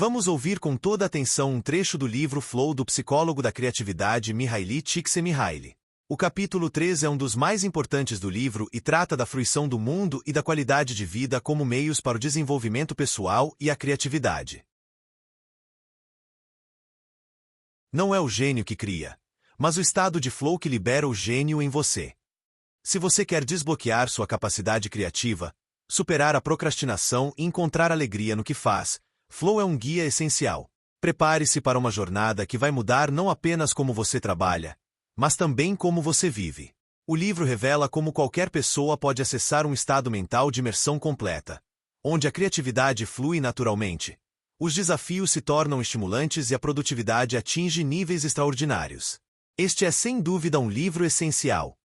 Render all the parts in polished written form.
Vamos ouvir com toda atenção um trecho do livro Flow do psicólogo da criatividade Mihaly Csikszentmihalyi. O capítulo 3 é um dos mais importantes do livro e trata da fruição do mundo e da qualidade de vida como meios para o desenvolvimento pessoal e a criatividade. Não é o gênio que cria, mas o estado de flow que libera o gênio em você. Se você quer desbloquear sua capacidade criativa, superar a procrastinação e encontrar alegria no que faz, Flow é um guia essencial. Prepare-se para uma jornada que vai mudar não apenas como você trabalha, mas também como você vive. O livro revela como qualquer pessoa pode acessar um estado mental de imersão completa, onde a criatividade flui naturalmente. Os desafios se tornam estimulantes e a produtividade atinge níveis extraordinários. Este é sem dúvida um livro essencial.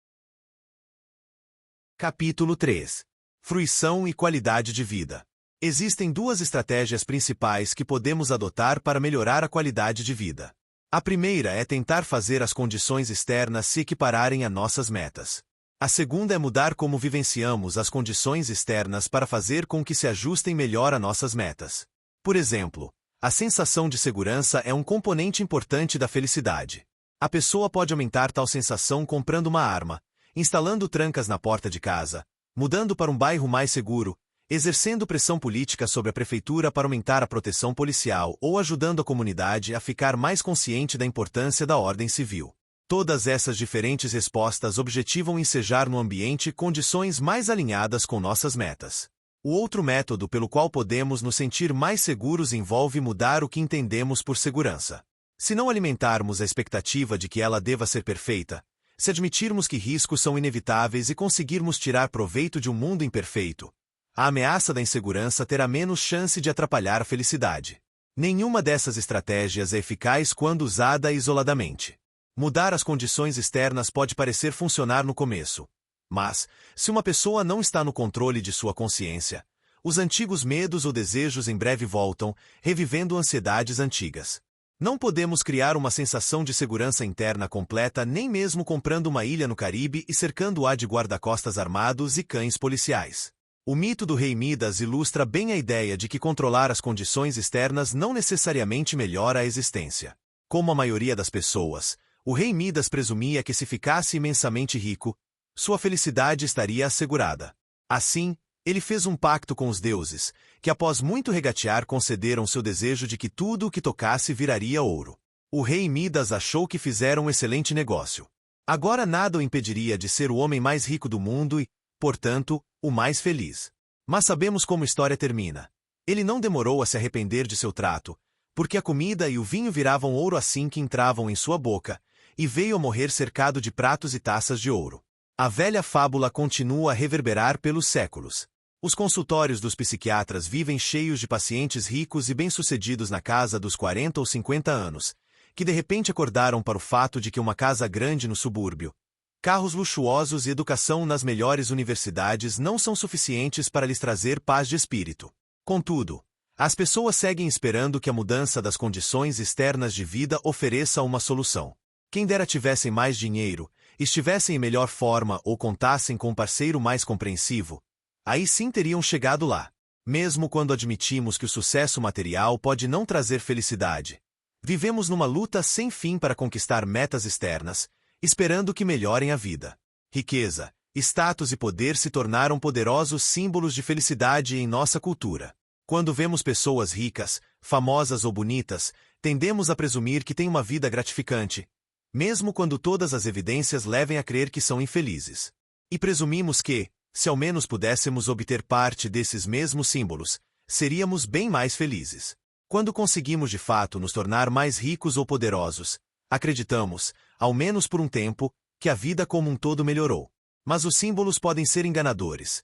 Capítulo 3. Fruição e qualidade de vida. Existem duas estratégias principais que podemos adotar para melhorar a qualidade de vida. A primeira é tentar fazer as condições externas se equipararem a nossas metas. A segunda é mudar como vivenciamos as condições externas para fazer com que se ajustem melhor a nossas metas. Por exemplo, a sensação de segurança é um componente importante da felicidade. A pessoa pode aumentar tal sensação comprando uma arma, instalando trancas na porta de casa, mudando para um bairro mais seguro, exercendo pressão política sobre a prefeitura para aumentar a proteção policial ou ajudando a comunidade a ficar mais consciente da importância da ordem civil. Todas essas diferentes respostas objetivam ensejar no ambiente condições mais alinhadas com nossas metas. O outro método pelo qual podemos nos sentir mais seguros envolve mudar o que entendemos por segurança. Se não alimentarmos a expectativa de que ela deva ser perfeita, se admitirmos que riscos são inevitáveis e conseguirmos tirar proveito de um mundo imperfeito, a ameaça da insegurança terá menos chance de atrapalhar a felicidade. Nenhuma dessas estratégias é eficaz quando usada isoladamente. Mudar as condições externas pode parecer funcionar no começo. Mas, se uma pessoa não está no controle de sua consciência, os antigos medos ou desejos em breve voltam, revivendo ansiedades antigas. Não podemos criar uma sensação de segurança interna completa nem mesmo comprando uma ilha no Caribe e cercando-a de guarda-costas armados e cães policiais. O mito do rei Midas ilustra bem a ideia de que controlar as condições externas não necessariamente melhora a existência. Como a maioria das pessoas, o rei Midas presumia que se ficasse imensamente rico, sua felicidade estaria assegurada. Assim, ele fez um pacto com os deuses, que após muito regatear concederam seu desejo de que tudo o que tocasse viraria ouro. O rei Midas achou que fizeram um excelente negócio. Agora nada o impediria de ser o homem mais rico do mundo e, portanto, o mais feliz. Mas sabemos como a história termina. Ele não demorou a se arrepender de seu trato, porque a comida e o vinho viravam ouro assim que entravam em sua boca, e veio a morrer cercado de pratos e taças de ouro. A velha fábula continua a reverberar pelos séculos. Os consultórios dos psiquiatras vivem cheios de pacientes ricos e bem-sucedidos na casa dos 40 ou 50 anos, que de repente acordaram para o fato de que uma casa grande no subúrbio, carros luxuosos e educação nas melhores universidades não são suficientes para lhes trazer paz de espírito. Contudo, as pessoas seguem esperando que a mudança das condições externas de vida ofereça uma solução. Quem dera tivessem mais dinheiro, estivessem em melhor forma ou contassem com um parceiro mais compreensivo, aí sim teriam chegado lá. Mesmo quando admitimos que o sucesso material pode não trazer felicidade, vivemos numa luta sem fim para conquistar metas externas, esperando que melhorem a vida. Riqueza, status e poder se tornaram poderosos símbolos de felicidade em nossa cultura. Quando vemos pessoas ricas, famosas ou bonitas, tendemos a presumir que têm uma vida gratificante, mesmo quando todas as evidências levem a crer que são infelizes. E presumimos que, se ao menos pudéssemos obter parte desses mesmos símbolos, seríamos bem mais felizes. Quando conseguimos de fato nos tornar mais ricos ou poderosos, acreditamos, ao menos por um tempo, que a vida como um todo melhorou. Mas os símbolos podem ser enganadores.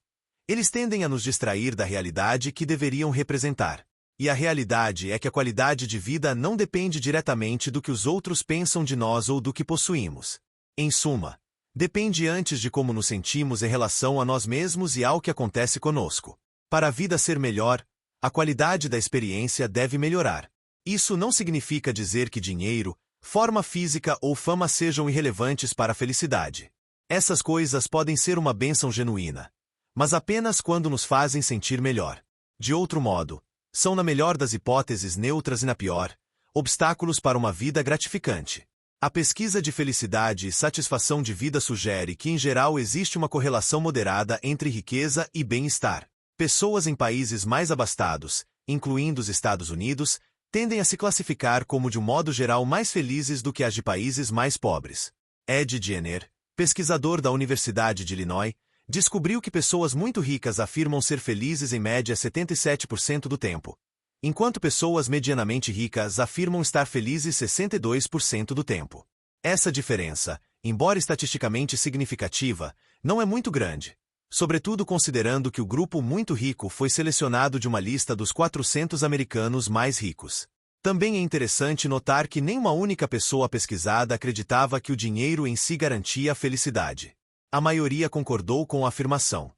Eles tendem a nos distrair da realidade que deveriam representar. E a realidade é que a qualidade de vida não depende diretamente do que os outros pensam de nós ou do que possuímos. Em suma, depende antes de como nos sentimos em relação a nós mesmos e ao que acontece conosco. Para a vida ser melhor, a qualidade da experiência deve melhorar. Isso não significa dizer que dinheiro, forma física ou fama sejam irrelevantes para a felicidade. Essas coisas podem ser uma bênção genuína, mas apenas quando nos fazem sentir melhor. De outro modo, São, na melhor das hipóteses, neutras e, na pior, obstáculos para uma vida gratificante. A pesquisa de felicidade e satisfação de vida sugere que, em geral, existe uma correlação moderada entre riqueza e bem-estar. Pessoas em países mais abastados, incluindo os Estados Unidos, tendem a se classificar como, de um modo geral, mais felizes do que as de países mais pobres. Ed Jenner, pesquisador da Universidade de Illinois, descobriu que pessoas muito ricas afirmam ser felizes em média 77% do tempo, enquanto pessoas medianamente ricas afirmam estar felizes 62% do tempo. Essa diferença, embora estatisticamente significativa, não é muito grande, sobretudo considerando que o grupo muito rico foi selecionado de uma lista dos 400 americanos mais ricos. Também é interessante notar que nenhuma única pessoa pesquisada acreditava que o dinheiro em si garantia a felicidade. A maioria concordou com a afirmação.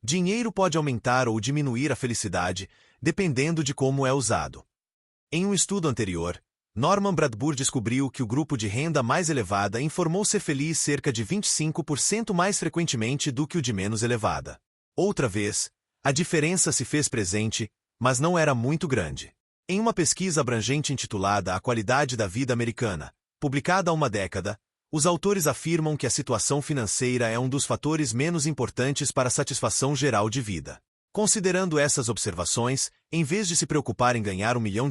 Dinheiro pode aumentar ou diminuir a felicidade, dependendo de como é usado. Em um estudo anterior, Norman Bradbury descobriu que o grupo de renda mais elevada informou ser feliz cerca de 25% mais frequentemente do que o de menos elevada. Outra vez, a diferença se fez presente, mas não era muito grande. Em uma pesquisa abrangente intitulada A Qualidade da Vida Americana, publicada há uma década, os autores afirmam que a situação financeira é um dos fatores menos importantes para a satisfação geral de vida. Considerando essas observações, em vez de se preocupar em ganhar $1 milhão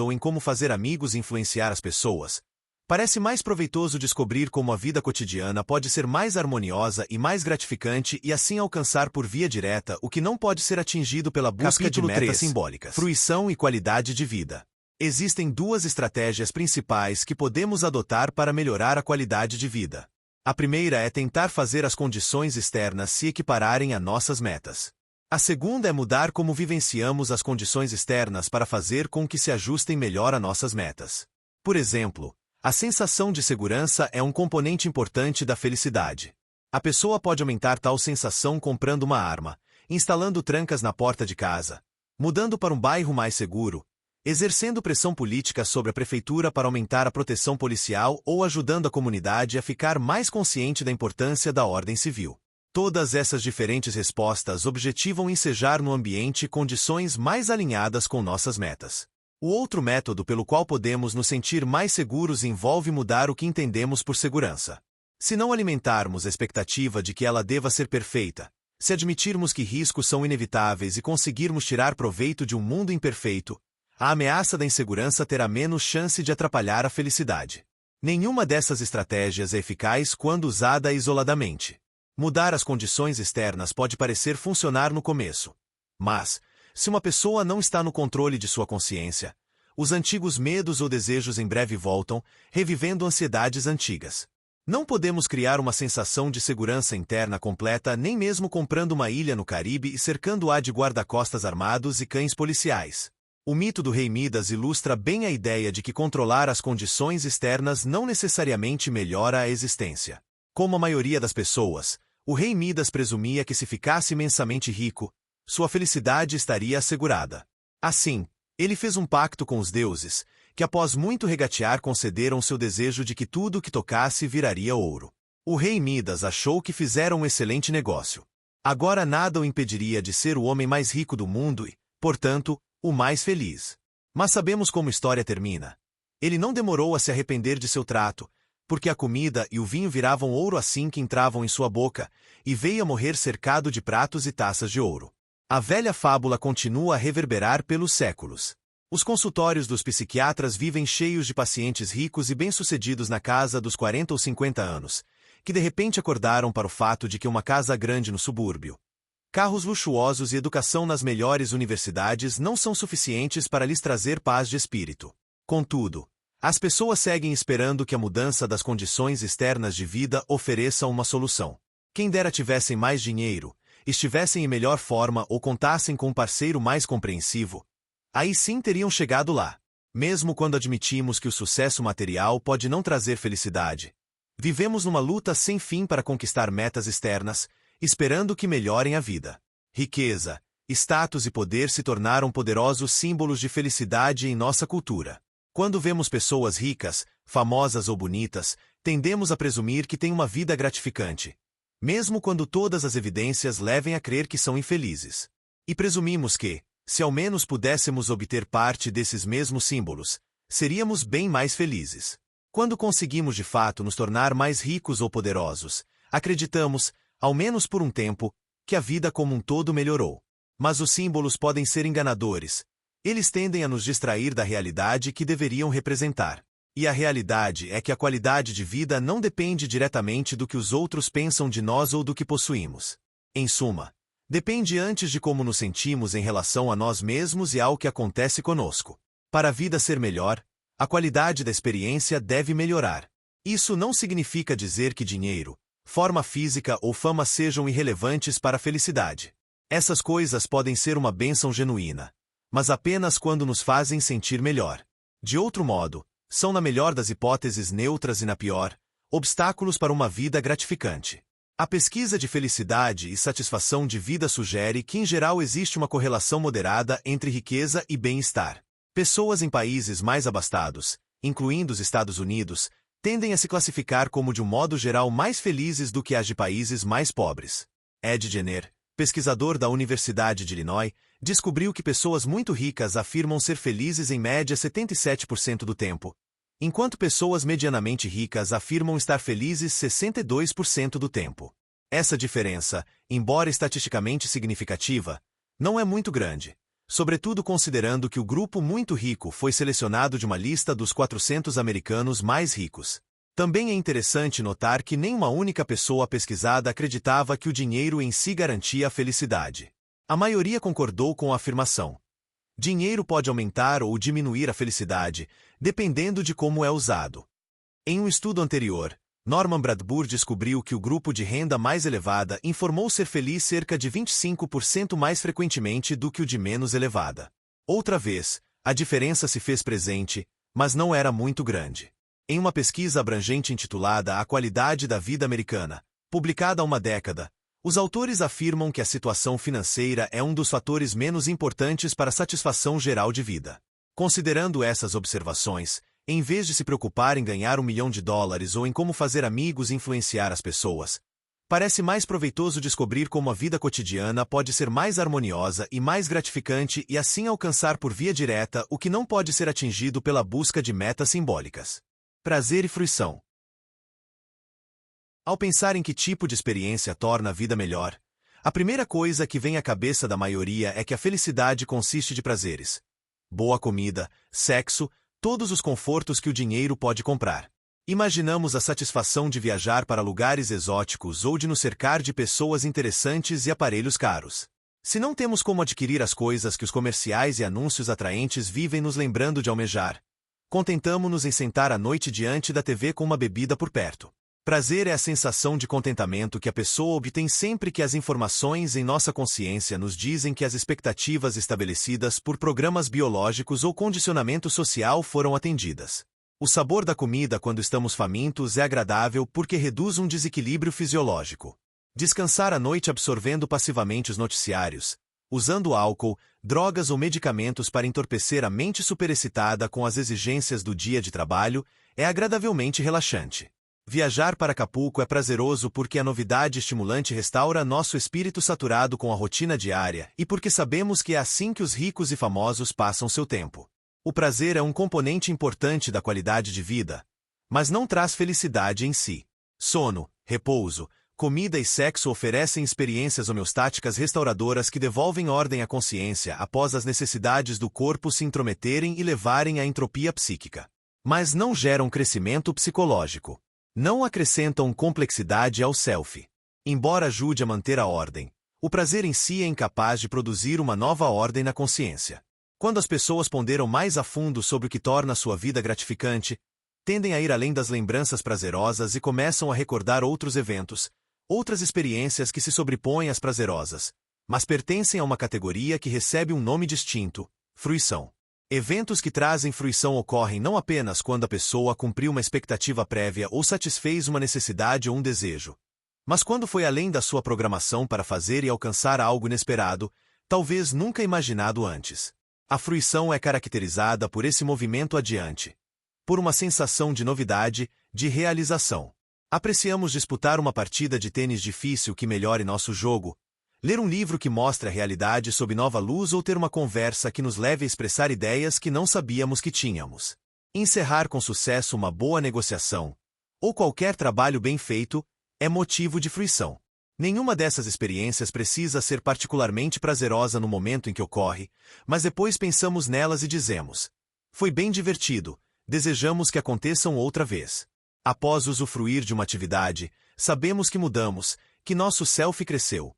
ou em como fazer amigos e influenciar as pessoas, parece mais proveitoso descobrir como a vida cotidiana pode ser mais harmoniosa e mais gratificante e assim alcançar por via direta o que não pode ser atingido pela busca Capítulo de metas 3. simbólicas. Fruição e qualidade de vida. Existem duas estratégias principais que podemos adotar para melhorar a qualidade de vida. A primeira é tentar fazer as condições externas se equipararem a nossas metas. A segunda é mudar como vivenciamos as condições externas para fazer com que se ajustem melhor a nossas metas. Por exemplo, a sensação de segurança é um componente importante da felicidade. A pessoa pode aumentar tal sensação comprando uma arma, instalando trancas na porta de casa, mudando para um bairro mais seguro, exercendo pressão política sobre a prefeitura para aumentar a proteção policial ou ajudando a comunidade a ficar mais consciente da importância da ordem civil. Todas essas diferentes respostas objetivam ensejar no ambiente condições mais alinhadas com nossas metas. O outro método pelo qual podemos nos sentir mais seguros envolve mudar o que entendemos por segurança. Se não alimentarmos a expectativa de que ela deva ser perfeita, se admitirmos que riscos são inevitáveis e conseguirmos tirar proveito de um mundo imperfeito, a ameaça da insegurança terá menos chance de atrapalhar a felicidade. Nenhuma dessas estratégias é eficaz quando usada isoladamente. Mudar as condições externas pode parecer funcionar no começo. Mas, se uma pessoa não está no controle de sua consciência, os antigos medos ou desejos em breve voltam, revivendo ansiedades antigas. Não podemos criar uma sensação de segurança interna completa nem mesmo comprando uma ilha no Caribe e cercando-a de guarda-costas armados e cães policiais. O mito do rei Midas ilustra bem a ideia de que controlar as condições externas não necessariamente melhora a existência. Como a maioria das pessoas, o rei Midas presumia que se ficasse imensamente rico, sua felicidade estaria assegurada. Assim, ele fez um pacto com os deuses, que após muito regatear concederam seu desejo de que tudo o que tocasse viraria ouro. O rei Midas achou que fizeram um excelente negócio. Agora nada o impediria de ser o homem mais rico do mundo e, portanto, o mais feliz. Mas sabemos como a história termina. Ele não demorou a se arrepender de seu trato, porque a comida e o vinho viravam ouro assim que entravam em sua boca, e veio a morrer cercado de pratos e taças de ouro. A velha fábula continua a reverberar pelos séculos. Os consultórios dos psiquiatras vivem cheios de pacientes ricos e bem-sucedidos na casa dos 40 ou 50 anos, que de repente acordaram para o fato de que uma casa grande no subúrbio, carros luxuosos e educação nas melhores universidades não são suficientes para lhes trazer paz de espírito. Contudo, as pessoas seguem esperando que a mudança das condições externas de vida ofereça uma solução. Quem dera tivessem mais dinheiro, estivessem em melhor forma ou contassem com um parceiro mais compreensivo, aí sim teriam chegado lá. Mesmo quando admitimos que o sucesso material pode não trazer felicidade, vivemos numa luta sem fim para conquistar metas externas, esperando que melhorem a vida. Riqueza, status e poder se tornaram poderosos símbolos de felicidade em nossa cultura. Quando vemos pessoas ricas, famosas ou bonitas, tendemos a presumir que têm uma vida gratificante, mesmo quando todas as evidências levem a crer que são infelizes. E presumimos que, Se ao menos pudéssemos obter parte desses mesmos símbolos, seríamos bem mais felizes. Quando conseguimos de fato nos tornar mais ricos ou poderosos, acreditamos, ao menos por um tempo, que a vida como um todo melhorou. Mas os símbolos podem ser enganadores. Eles tendem a nos distrair da realidade que deveriam representar. E a realidade é que a qualidade de vida não depende diretamente do que os outros pensam de nós ou do que possuímos. Em suma, depende antes de como nos sentimos em relação a nós mesmos e ao que acontece conosco. Para a vida ser melhor, a qualidade da experiência deve melhorar. Isso não significa dizer que dinheiro, forma física ou fama sejam irrelevantes para a felicidade. Essas coisas podem ser uma bênção genuína, mas apenas quando nos fazem sentir melhor. De outro modo, são na melhor das hipóteses neutras e na pior, obstáculos para uma vida gratificante. A pesquisa de felicidade e satisfação de vida sugere que em geral existe uma correlação moderada entre riqueza e bem-estar. Pessoas em países mais abastados, incluindo os Estados Unidos, tendem a se classificar como de um modo geral mais felizes do que as de países mais pobres. Ed Jenner, pesquisador da Universidade de Illinois, descobriu que pessoas muito ricas afirmam ser felizes em média 77% do tempo, enquanto pessoas medianamente ricas afirmam estar felizes 62% do tempo. Essa diferença, embora estatisticamente significativa, não é muito grande, sobretudo considerando que o grupo muito rico foi selecionado de uma lista dos 400 americanos mais ricos. Também é interessante notar que nenhuma única pessoa pesquisada acreditava que o dinheiro em si garantia a felicidade. A maioria concordou com a afirmação. Dinheiro pode aumentar ou diminuir a felicidade, dependendo de como é usado. Em um estudo anterior, Norman Bradbury descobriu que o grupo de renda mais elevada informou ser feliz cerca de 25% mais frequentemente do que o de menos elevada. Outra vez, a diferença se fez presente, mas não era muito grande. Em uma pesquisa abrangente intitulada A Qualidade da Vida Americana, publicada há uma década, os autores afirmam que a situação financeira é um dos fatores menos importantes para a satisfação geral de vida. Considerando essas observações, em vez de se preocupar em ganhar $1 milhão ou em como fazer amigos e influenciar as pessoas, parece mais proveitoso descobrir como a vida cotidiana pode ser mais harmoniosa e mais gratificante e assim alcançar por via direta o que não pode ser atingido pela busca de metas simbólicas. Prazer e fruição. Ao pensar em que tipo de experiência torna a vida melhor, a primeira coisa que vem à cabeça da maioria é que a felicidade consiste de prazeres. Boa comida, sexo, todos os confortos que o dinheiro pode comprar. Imaginamos a satisfação de viajar para lugares exóticos ou de nos cercar de pessoas interessantes e aparelhos caros. Se não temos como adquirir as coisas que os comerciais e anúncios atraentes vivem nos lembrando de almejar, contentamo-nos em sentar à noite diante da TV com uma bebida por perto. Prazer é a sensação de contentamento que a pessoa obtém sempre que as informações em nossa consciência nos dizem que as expectativas estabelecidas por programas biológicos ou condicionamento social foram atendidas. O sabor da comida quando estamos famintos é agradável porque reduz um desequilíbrio fisiológico. Descansar à noite absorvendo passivamente os noticiários, usando álcool, drogas ou medicamentos para entorpecer a mente superexcitada com as exigências do dia de trabalho, é agradavelmente relaxante. Viajar para Acapulco é prazeroso porque a novidade estimulante restaura nosso espírito saturado com a rotina diária e porque sabemos que é assim que os ricos e famosos passam seu tempo. O prazer é um componente importante da qualidade de vida, mas não traz felicidade em si. Sono, repouso, comida e sexo oferecem experiências homeostáticas restauradoras que devolvem ordem à consciência após as necessidades do corpo se intrometerem e levarem à entropia psíquica. Mas não geram crescimento psicológico. Não acrescentam complexidade ao self. Embora ajude a manter a ordem, o prazer em si é incapaz de produzir uma nova ordem na consciência. Quando as pessoas ponderam mais a fundo sobre o que torna a sua vida gratificante, tendem a ir além das lembranças prazerosas e começam a recordar outros eventos, outras experiências que se sobrepõem às prazerosas, mas pertencem a uma categoria que recebe um nome distinto: fruição. Eventos que trazem fruição ocorrem não apenas quando a pessoa cumpriu uma expectativa prévia ou satisfez uma necessidade ou um desejo, mas quando foi além da sua programação para fazer e alcançar algo inesperado, talvez nunca imaginado antes. A fruição é caracterizada por esse movimento adiante, por uma sensação de novidade, de realização. Apreciamos disputar uma partida de tênis difícil que melhore nosso jogo, ler um livro que mostre a realidade sob nova luz ou ter uma conversa que nos leve a expressar ideias que não sabíamos que tínhamos. Encerrar com sucesso uma boa negociação, ou qualquer trabalho bem feito, é motivo de fruição. Nenhuma dessas experiências precisa ser particularmente prazerosa no momento em que ocorre, mas depois pensamos nelas e dizemos: foi bem divertido, desejamos que aconteçam outra vez. Após usufruir de uma atividade, sabemos que mudamos, que nosso self cresceu.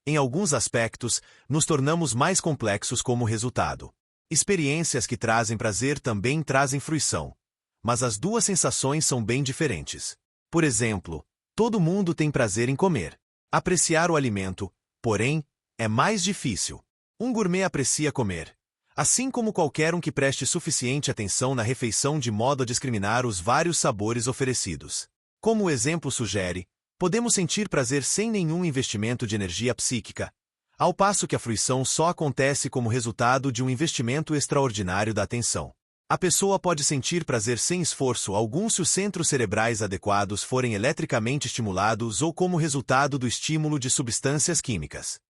Em alguns aspectos, nos tornamos mais complexos como resultado. Experiências que trazem prazer também trazem fruição. Mas as duas sensações são bem diferentes. Por exemplo, todo mundo tem prazer em comer. Apreciar o alimento, porém, é mais difícil. Um gourmet aprecia comer, assim como qualquer um que preste suficiente atenção na refeição de modo a discriminar os vários sabores oferecidos. Como o exemplo sugere, podemos sentir prazer sem nenhum investimento de energia psíquica, ao passo que a fruição só acontece como resultado de um investimento extraordinário da atenção. A pessoa pode sentir prazer sem esforço algum se os centros cerebrais adequados forem eletricamente estimulados ou como resultado do estímulo de substâncias químicas.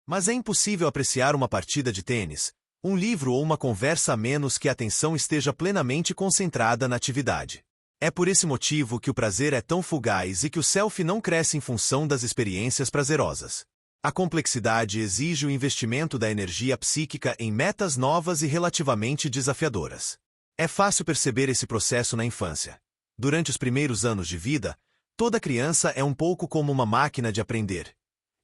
Mas é impossível apreciar uma partida de tênis, um livro ou uma conversa a menos que a atenção esteja plenamente concentrada na atividade. É por esse motivo que o prazer é tão fugaz e que o self não cresce em função das experiências prazerosas. A complexidade exige o investimento da energia psíquica em metas novas e relativamente desafiadoras. É fácil perceber esse processo na infância. Durante os primeiros anos de vida, toda criança é um pouco como uma máquina de aprender,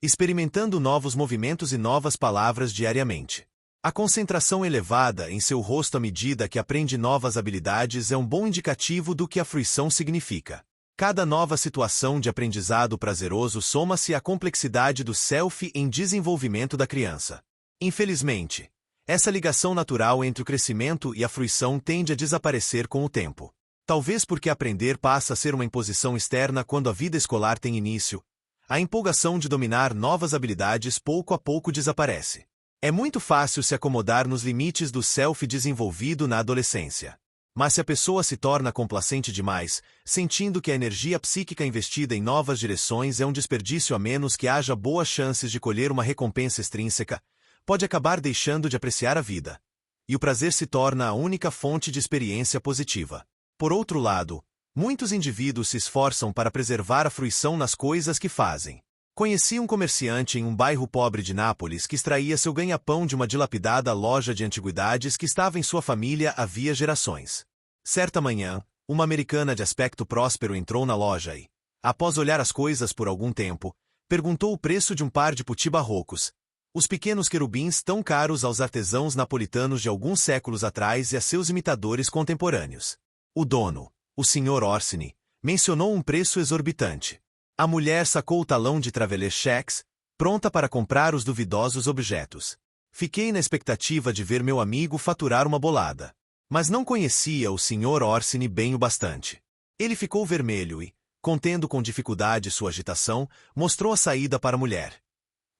experimentando novos movimentos e novas palavras diariamente. A concentração elevada em seu rosto à medida que aprende novas habilidades é um bom indicativo do que a fruição significa. Cada nova situação de aprendizado prazeroso soma-se à complexidade do self em desenvolvimento da criança. Infelizmente, essa ligação natural entre o crescimento e a fruição tende a desaparecer com o tempo. Talvez porque aprender passa a ser uma imposição externa quando a vida escolar tem início, a empolgação de dominar novas habilidades pouco a pouco desaparece. É muito fácil se acomodar nos limites do self desenvolvido na adolescência. Mas se a pessoa se torna complacente demais, sentindo que a energia psíquica investida em novas direções é um desperdício a menos que haja boas chances de colher uma recompensa extrínseca, pode acabar deixando de apreciar a vida. E o prazer se torna a única fonte de experiência positiva. Por outro lado, muitos indivíduos se esforçam para preservar a fruição nas coisas que fazem. Conheci um comerciante em um bairro pobre de Nápoles que extraía seu ganha-pão de uma dilapidada loja de antiguidades que estava em sua família havia gerações. Certa manhã, uma americana de aspecto próspero entrou na loja e, após olhar as coisas por algum tempo, perguntou o preço de um par de puti barrocos, os pequenos querubins tão caros aos artesãos napolitanos de alguns séculos atrás e a seus imitadores contemporâneos. O dono, o Sr. Orsini, mencionou um preço exorbitante. A mulher sacou o talão de traveler cheques, pronta para comprar os duvidosos objetos. Fiquei na expectativa de ver meu amigo faturar uma bolada. Mas não conhecia o Sr. Orsini bem o bastante. Ele ficou vermelho e, contendo com dificuldade sua agitação, mostrou a saída para a mulher.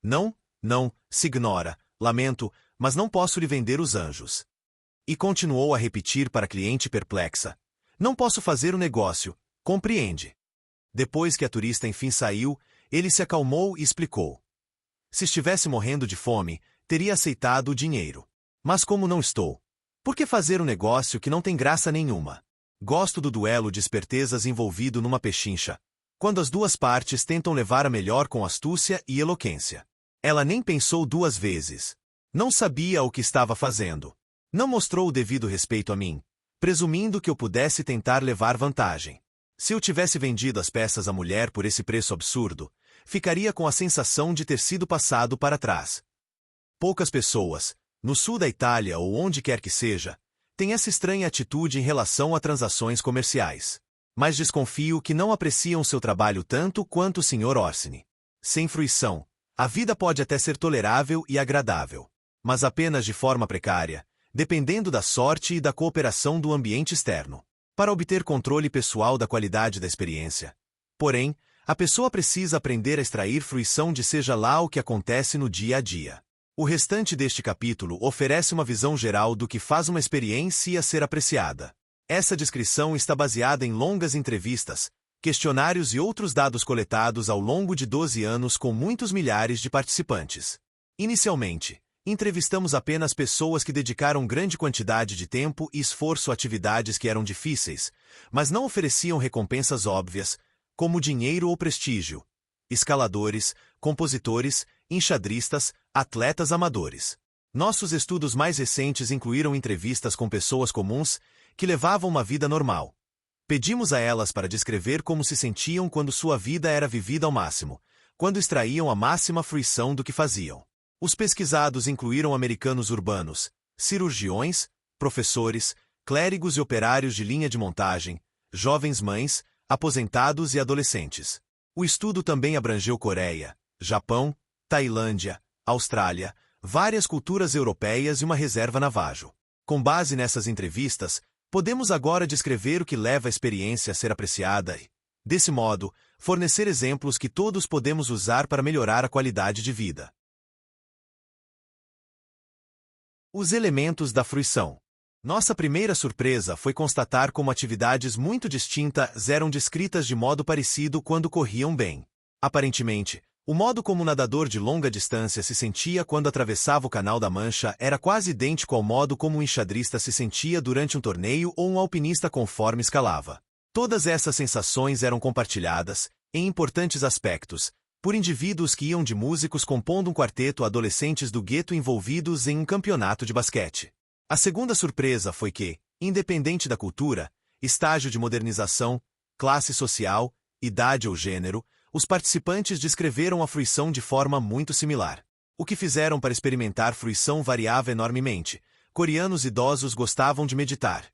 Não, signora, lamento, mas não posso lhe vender os anjos. E continuou a repetir para a cliente perplexa. Não posso fazer o negócio, compreende? Depois que a turista enfim saiu, ele se acalmou e explicou. Se estivesse morrendo de fome, teria aceitado o dinheiro. Mas como não estou? Por que fazer um negócio que não tem graça nenhuma? Gosto do duelo de espertezas envolvido numa pechincha, quando as duas partes tentam levar a melhor com astúcia e eloquência. Ela nem pensou duas vezes. Não sabia o que estava fazendo. Não mostrou o devido respeito a mim, presumindo que eu pudesse tentar levar vantagem. Se eu tivesse vendido as peças à mulher por esse preço absurdo, ficaria com a sensação de ter sido passado para trás. Poucas pessoas, no sul da Itália ou onde quer que seja, têm essa estranha atitude em relação a transações comerciais. Mas desconfio que não apreciam seu trabalho tanto quanto o Sr. Orsini. Sem fruição, a vida pode até ser tolerável e agradável, mas apenas de forma precária, dependendo da sorte e da cooperação do ambiente externo. Para obter controle pessoal da qualidade da experiência, porém, a pessoa precisa aprender a extrair fruição de seja lá o que acontece no dia a dia. O restante deste capítulo oferece uma visão geral do que faz uma experiência ser apreciada. Essa descrição está baseada em longas entrevistas, questionários e outros dados coletados ao longo de 12 anos com muitos milhares de participantes. Inicialmente, entrevistamos apenas pessoas que dedicaram grande quantidade de tempo e esforço a atividades que eram difíceis, mas não ofereciam recompensas óbvias, como dinheiro ou prestígio. Escaladores, compositores, enxadristas, atletas amadores. Nossos estudos mais recentes incluíram entrevistas com pessoas comuns que levavam uma vida normal. Pedimos a elas para descrever como se sentiam quando sua vida era vivida ao máximo, quando extraíam a máxima fruição do que faziam. Os pesquisados incluíram americanos urbanos, cirurgiões, professores, clérigos e operários de linha de montagem, jovens mães, aposentados e adolescentes. O estudo também abrangeu Coreia, Japão, Tailândia, Austrália, várias culturas europeias e uma reserva naval. Com base nessas entrevistas, podemos agora descrever o que leva a experiência a ser apreciada e, desse modo, fornecer exemplos que todos podemos usar para melhorar a qualidade de vida. Os elementos da fruição. Nossa primeira surpresa foi constatar como atividades muito distintas eram descritas de modo parecido quando corriam bem. Aparentemente, o modo como um nadador de longa distância se sentia quando atravessava o Canal da Mancha era quase idêntico ao modo como um enxadrista se sentia durante um torneio ou um alpinista conforme escalava. Todas essas sensações eram compartilhadas, em importantes aspectos, por indivíduos que iam de músicos compondo um quarteto a adolescentes do gueto envolvidos em um campeonato de basquete. A segunda surpresa foi que, independente da cultura, estágio de modernização, classe social, idade ou gênero, os participantes descreveram a fruição de forma muito similar. O que fizeram para experimentar fruição variava enormemente. Coreanos idosos gostavam de meditar.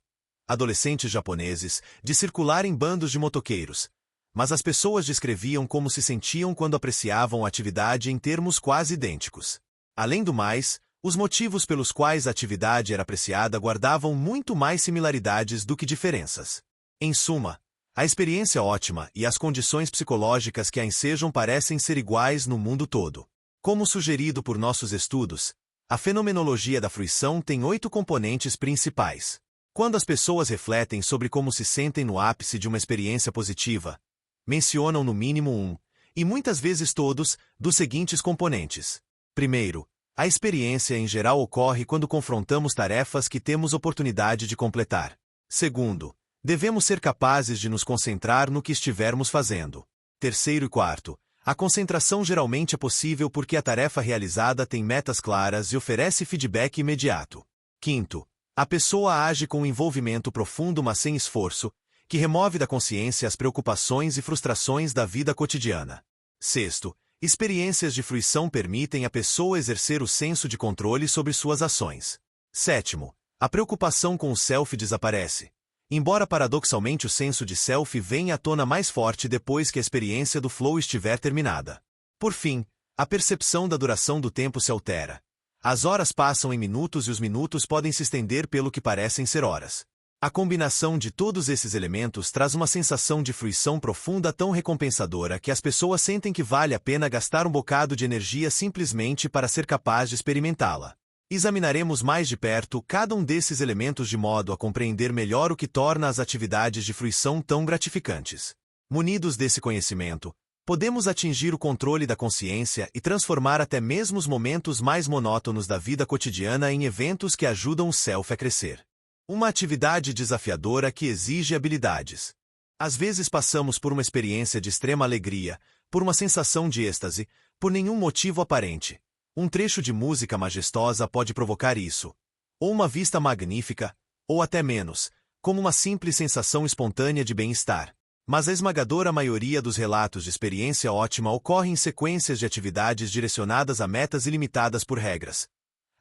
Adolescentes japoneses, de circular em bandos de motoqueiros. Mas as pessoas descreviam como se sentiam quando apreciavam a atividade em termos quase idênticos. Além do mais, os motivos pelos quais a atividade era apreciada guardavam muito mais similaridades do que diferenças. Em suma, a experiência ótima e as condições psicológicas que a ensejam parecem ser iguais no mundo todo. Como sugerido por nossos estudos, a fenomenologia da fruição tem 8 componentes principais. Quando as pessoas refletem sobre como se sentem no ápice de uma experiência positiva, mencionam no mínimo um, e muitas vezes todos, dos seguintes componentes. Primeiro, a experiência em geral ocorre quando confrontamos tarefas que temos oportunidade de completar. Segundo, devemos ser capazes de nos concentrar no que estivermos fazendo. Terceiro e quarto, a concentração geralmente é possível porque a tarefa realizada tem metas claras e oferece feedback imediato. Quinto, a pessoa age com um envolvimento profundo mas sem esforço, que remove da consciência as preocupações e frustrações da vida cotidiana. Sexto, experiências de fruição permitem à pessoa exercer o senso de controle sobre suas ações. Sétimo, a preocupação com o self desaparece. Embora paradoxalmente o senso de self venha à tona mais forte depois que a experiência do flow estiver terminada. Por fim, a percepção da duração do tempo se altera. As horas passam em minutos e os minutos podem se estender pelo que parecem ser horas. A combinação de todos esses elementos traz uma sensação de fruição profunda tão recompensadora que as pessoas sentem que vale a pena gastar um bocado de energia simplesmente para ser capaz de experimentá-la. Examinaremos mais de perto cada um desses elementos de modo a compreender melhor o que torna as atividades de fruição tão gratificantes. Munidos desse conhecimento, podemos atingir o controle da consciência e transformar até mesmo os momentos mais monótonos da vida cotidiana em eventos que ajudam o self a crescer. Uma atividade desafiadora que exige habilidades. Às vezes passamos por uma experiência de extrema alegria, por uma sensação de êxtase, por nenhum motivo aparente. Um trecho de música majestosa pode provocar isso. Ou uma vista magnífica, ou até menos, como uma simples sensação espontânea de bem-estar. Mas a esmagadora maioria dos relatos de experiência ótima ocorre em sequências de atividades direcionadas a metas ilimitadas por regras.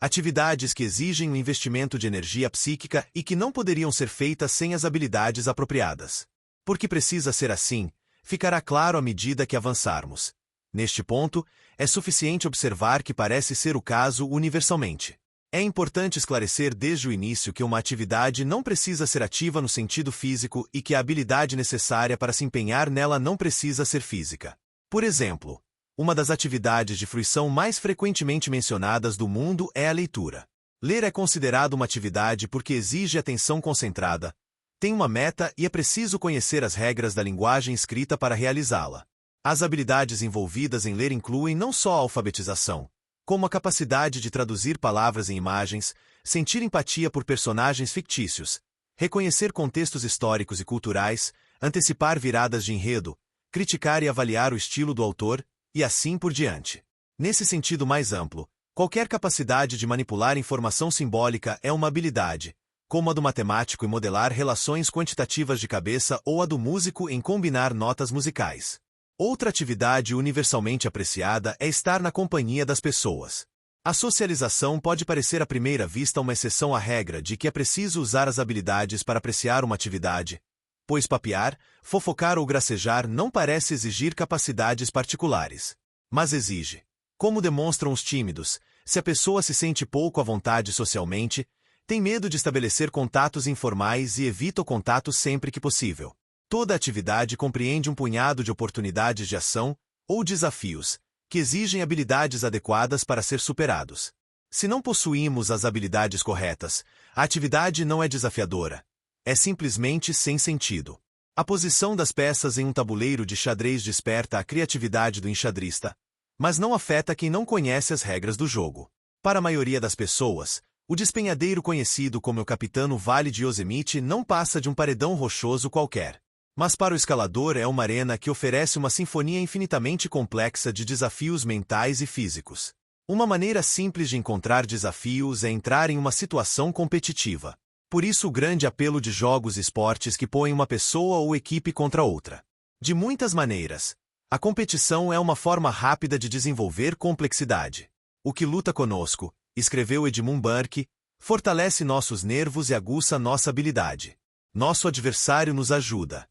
Atividades que exigem um investimento de energia psíquica e que não poderiam ser feitas sem as habilidades apropriadas. Porque precisa ser assim, ficará claro à medida que avançarmos. Neste ponto, é suficiente observar que parece ser o caso universalmente. É importante esclarecer desde o início que uma atividade não precisa ser ativa no sentido físico e que a habilidade necessária para se empenhar nela não precisa ser física. Por exemplo, uma das atividades de fruição mais frequentemente mencionadas do mundo é a leitura. Ler é considerado uma atividade porque exige atenção concentrada, Tem uma meta e é preciso conhecer as regras da linguagem escrita para realizá-la. As habilidades envolvidas em ler incluem não só a alfabetização, como a capacidade de traduzir palavras em imagens, sentir empatia por personagens fictícios, reconhecer contextos históricos e culturais, antecipar viradas de enredo, criticar e avaliar o estilo do autor, e assim por diante. Nesse sentido mais amplo, qualquer capacidade de manipular informação simbólica é uma habilidade, como a do matemático em modelar relações quantitativas de cabeça ou a do músico em combinar notas musicais. Outra atividade universalmente apreciada é estar na companhia das pessoas. A socialização pode parecer à primeira vista uma exceção à regra de que é preciso usar as habilidades para apreciar uma atividade, pois papear, fofocar ou gracejar não parece exigir capacidades particulares. Mas exige. Como demonstram os tímidos, se a pessoa se sente pouco à vontade socialmente, tem medo de estabelecer contatos informais e evita o contato sempre que possível. Toda atividade compreende um punhado de oportunidades de ação ou desafios, que exigem habilidades adequadas para ser superados. Se não possuímos as habilidades corretas, a atividade não é desafiadora. É simplesmente sem sentido. A posição das peças em um tabuleiro de xadrez desperta a criatividade do enxadrista, mas não afeta quem não conhece as regras do jogo. Para a maioria das pessoas, o despenhadeiro conhecido como o Capitano Vale de Yosemite não passa de um paredão rochoso qualquer. Mas para o escalador é uma arena que oferece uma sinfonia infinitamente complexa de desafios mentais e físicos. Uma maneira simples de encontrar desafios é entrar em uma situação competitiva. Por isso o grande apelo de jogos e esportes que põem uma pessoa ou equipe contra outra. De muitas maneiras, a competição é uma forma rápida de desenvolver complexidade. O que luta conosco, escreveu Edmund Burke, fortalece nossos nervos e aguça nossa habilidade. Nosso adversário nos ajuda.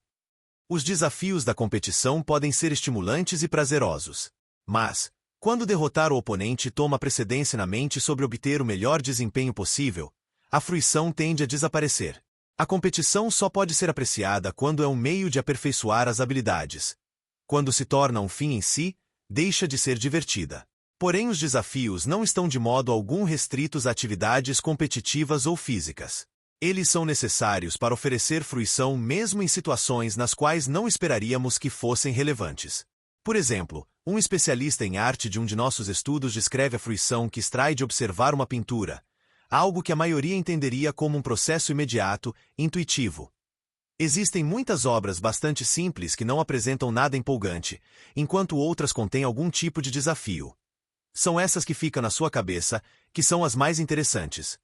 Os desafios da competição podem ser estimulantes e prazerosos. Mas, quando derrotar o oponente toma precedência na mente sobre obter o melhor desempenho possível, a fruição tende a desaparecer. A competição só pode ser apreciada quando é um meio de aperfeiçoar as habilidades. Quando se torna um fim em si, deixa de ser divertida. Porém, os desafios não estão de modo algum restritos a atividades competitivas ou físicas. Eles são necessários para oferecer fruição mesmo em situações nas quais não esperaríamos que fossem relevantes. Por exemplo, um especialista em arte de um de nossos estudos descreve a fruição que extrai de observar uma pintura, algo que a maioria entenderia como um processo imediato, intuitivo. Existem muitas obras bastante simples que não apresentam nada empolgante, enquanto outras contêm algum tipo de desafio. São essas que ficam na sua cabeça, que são as mais interessantes.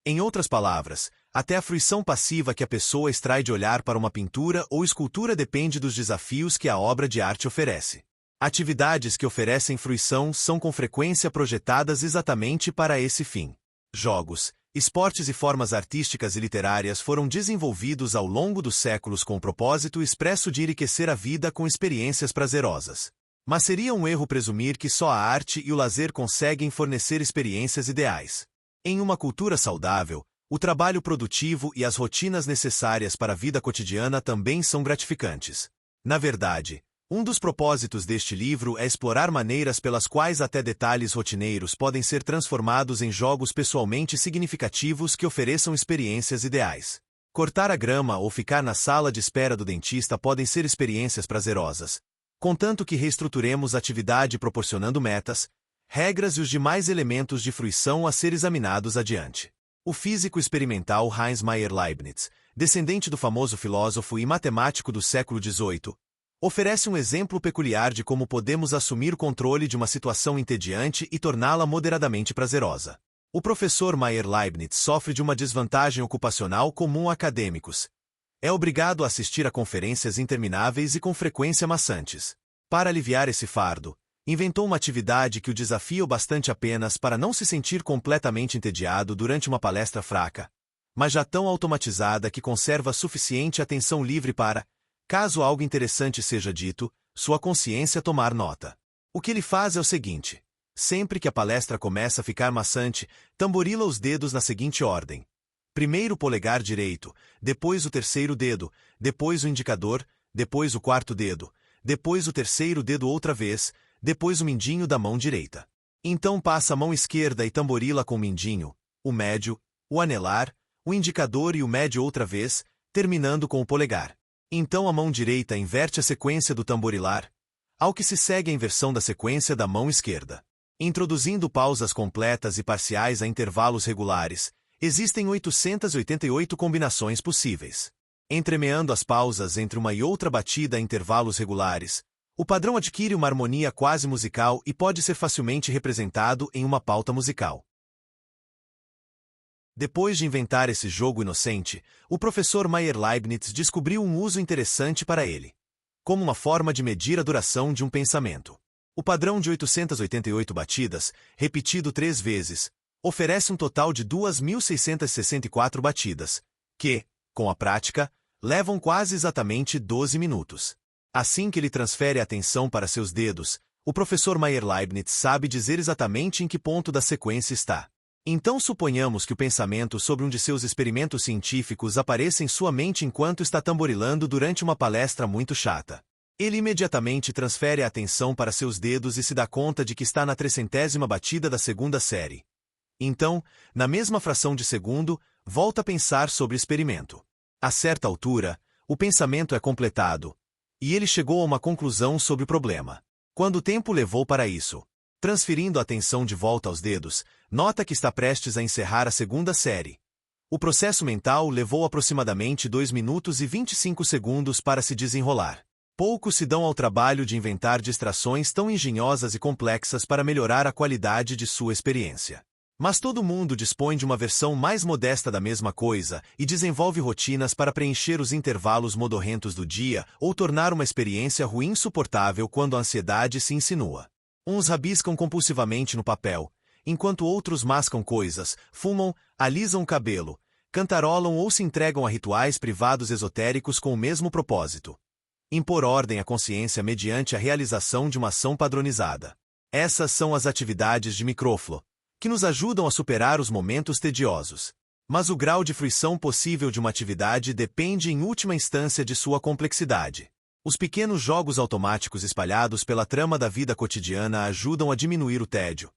Em outras palavras, até a fruição passiva que a pessoa extrai de olhar para uma pintura ou escultura depende dos desafios que a obra de arte oferece. Atividades que oferecem fruição são com frequência projetadas exatamente para esse fim. Jogos, esportes e formas artísticas e literárias foram desenvolvidos ao longo dos séculos com o propósito expresso de enriquecer a vida com experiências prazerosas. Mas seria um erro presumir que só a arte e o lazer conseguem fornecer experiências ideais. Em uma cultura saudável, o trabalho produtivo e as rotinas necessárias para a vida cotidiana também são gratificantes. Na verdade, um dos propósitos deste livro é explorar maneiras pelas quais até detalhes rotineiros podem ser transformados em jogos pessoalmente significativos que ofereçam experiências ideais. Cortar a grama ou ficar na sala de espera do dentista podem ser experiências prazerosas, contanto que reestruturemos a atividade proporcionando metas, regras e os demais elementos de fruição a ser examinados adiante. O físico experimental Heinz Meyer-Leibniz, descendente do famoso filósofo e matemático do século XVIII, oferece um exemplo peculiar de como podemos assumir o controle de uma situação entediante e torná-la moderadamente prazerosa. O professor Meyer-Leibniz sofre de uma desvantagem ocupacional comum a acadêmicos. É obrigado a assistir a conferências intermináveis e com frequência maçantes. Para aliviar esse fardo, inventou uma atividade que o desafia o bastante apenas para não se sentir completamente entediado durante uma palestra fraca, mas já tão automatizada que conserva suficiente atenção livre para, caso algo interessante seja dito, sua consciência tomar nota. O que ele faz é o seguinte: sempre que a palestra começa a ficar maçante, tamborila os dedos na seguinte ordem. Primeiro o polegar direito, depois o terceiro dedo, depois o indicador, depois o quarto dedo, depois o terceiro dedo outra vez, depois o mindinho da mão direita. Então passa a mão esquerda e tamborila com o mindinho, o médio, o anelar, o indicador e o médio outra vez, terminando com o polegar. Então a mão direita inverte a sequência do tamborilar, ao que se segue a inversão da sequência da mão esquerda. Introduzindo pausas completas e parciais a intervalos regulares, existem 888 combinações possíveis. Entremeando as pausas entre uma e outra batida a intervalos regulares, o padrão adquire uma harmonia quase musical e pode ser facilmente representado em uma pauta musical. Depois de inventar esse jogo inocente, o professor Meyer Leibniz descobriu um uso interessante para ele. Como uma forma de medir a duração de um pensamento. O padrão de 888 batidas, repetido 3 vezes, oferece um total de 2.664 batidas, que, com a prática, levam quase exatamente 12 minutos. Assim que ele transfere a atenção para seus dedos, o professor Meyer Leibniz sabe dizer exatamente em que ponto da sequência está. Então suponhamos que o pensamento sobre um de seus experimentos científicos apareça em sua mente enquanto está tamborilando durante uma palestra muito chata. Ele imediatamente transfere a atenção para seus dedos e se dá conta de que está na 300ª batida da segunda série. Então, na mesma fração de segundo, volta a pensar sobre o experimento. A certa altura, o pensamento é completado, e ele chegou a uma conclusão sobre o problema. Quanto tempo levou para isso? Transferindo a atenção de volta aos dedos, nota que está prestes a encerrar a segunda série. O processo mental levou aproximadamente 2 minutos e 25 segundos para se desenrolar. Poucos se dão ao trabalho de inventar distrações tão engenhosas e complexas para melhorar a qualidade de sua experiência. Mas todo mundo dispõe de uma versão mais modesta da mesma coisa e desenvolve rotinas para preencher os intervalos modorrentos do dia ou tornar uma experiência ruim insuportável quando a ansiedade se insinua. Uns rabiscam compulsivamente no papel, enquanto outros mascam coisas, fumam, alisam o cabelo, cantarolam ou se entregam a rituais privados esotéricos com o mesmo propósito. Impor ordem à consciência mediante a realização de uma ação padronizada. Essas são as atividades de microflow, que nos ajudam a superar os momentos tediosos. Mas o grau de fruição possível de uma atividade depende em última instância de sua complexidade. Os pequenos jogos automáticos espalhados pela trama da vida cotidiana ajudam a diminuir o tédio,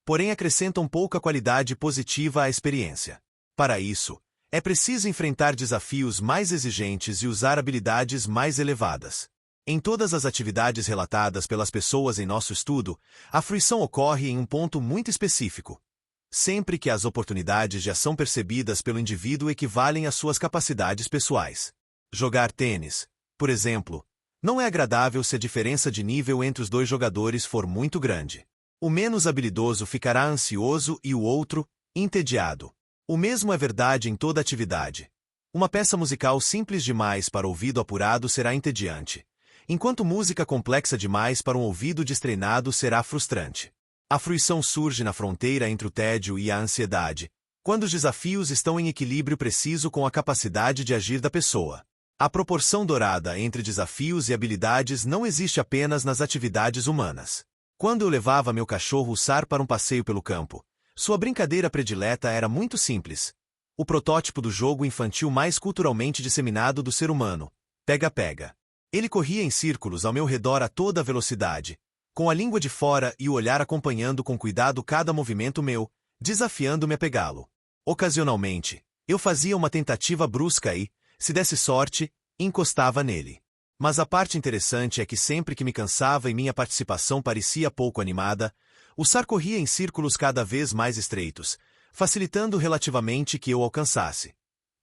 porém acrescentam pouca qualidade positiva à experiência. Para isso, é preciso enfrentar desafios mais exigentes e usar habilidades mais elevadas. Em todas as atividades relatadas pelas pessoas em nosso estudo, a fruição ocorre em um ponto muito específico. Sempre que as oportunidades de ação percebidas pelo indivíduo equivalem às suas capacidades pessoais. Jogar tênis, por exemplo, não é agradável se a diferença de nível entre os dois jogadores for muito grande. O menos habilidoso ficará ansioso e o outro, entediado. O mesmo é verdade em toda atividade. Uma peça musical simples demais para ouvido apurado será entediante, enquanto música complexa demais para um ouvido destreinado será frustrante. A fruição surge na fronteira entre o tédio e a ansiedade, quando os desafios estão em equilíbrio preciso com a capacidade de agir da pessoa. A proporção dourada entre desafios e habilidades não existe apenas nas atividades humanas. Quando eu levava meu cachorro Ussar para um passeio pelo campo, sua brincadeira predileta era muito simples. O protótipo do jogo infantil mais culturalmente disseminado do ser humano, pega-pega. Ele corria em círculos ao meu redor a toda velocidade, com a língua de fora e o olhar acompanhando com cuidado cada movimento meu, desafiando-me a pegá-lo. Ocasionalmente, eu fazia uma tentativa brusca e, se desse sorte, encostava nele. Mas a parte interessante é que sempre que me cansava e minha participação parecia pouco animada, o Sar corria em círculos cada vez mais estreitos, facilitando relativamente que eu alcançasse.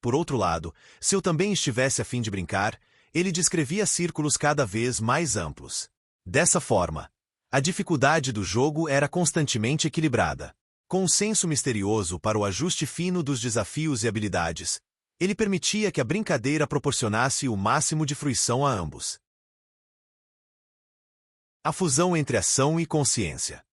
Por outro lado, se eu também estivesse a fim de brincar, ele descrevia círculos cada vez mais amplos. Dessa forma, a dificuldade do jogo era constantemente equilibrada. Com um senso misterioso para o ajuste fino dos desafios e habilidades, ele permitia que a brincadeira proporcionasse o máximo de fruição a ambos. A fusão entre ação e consciência.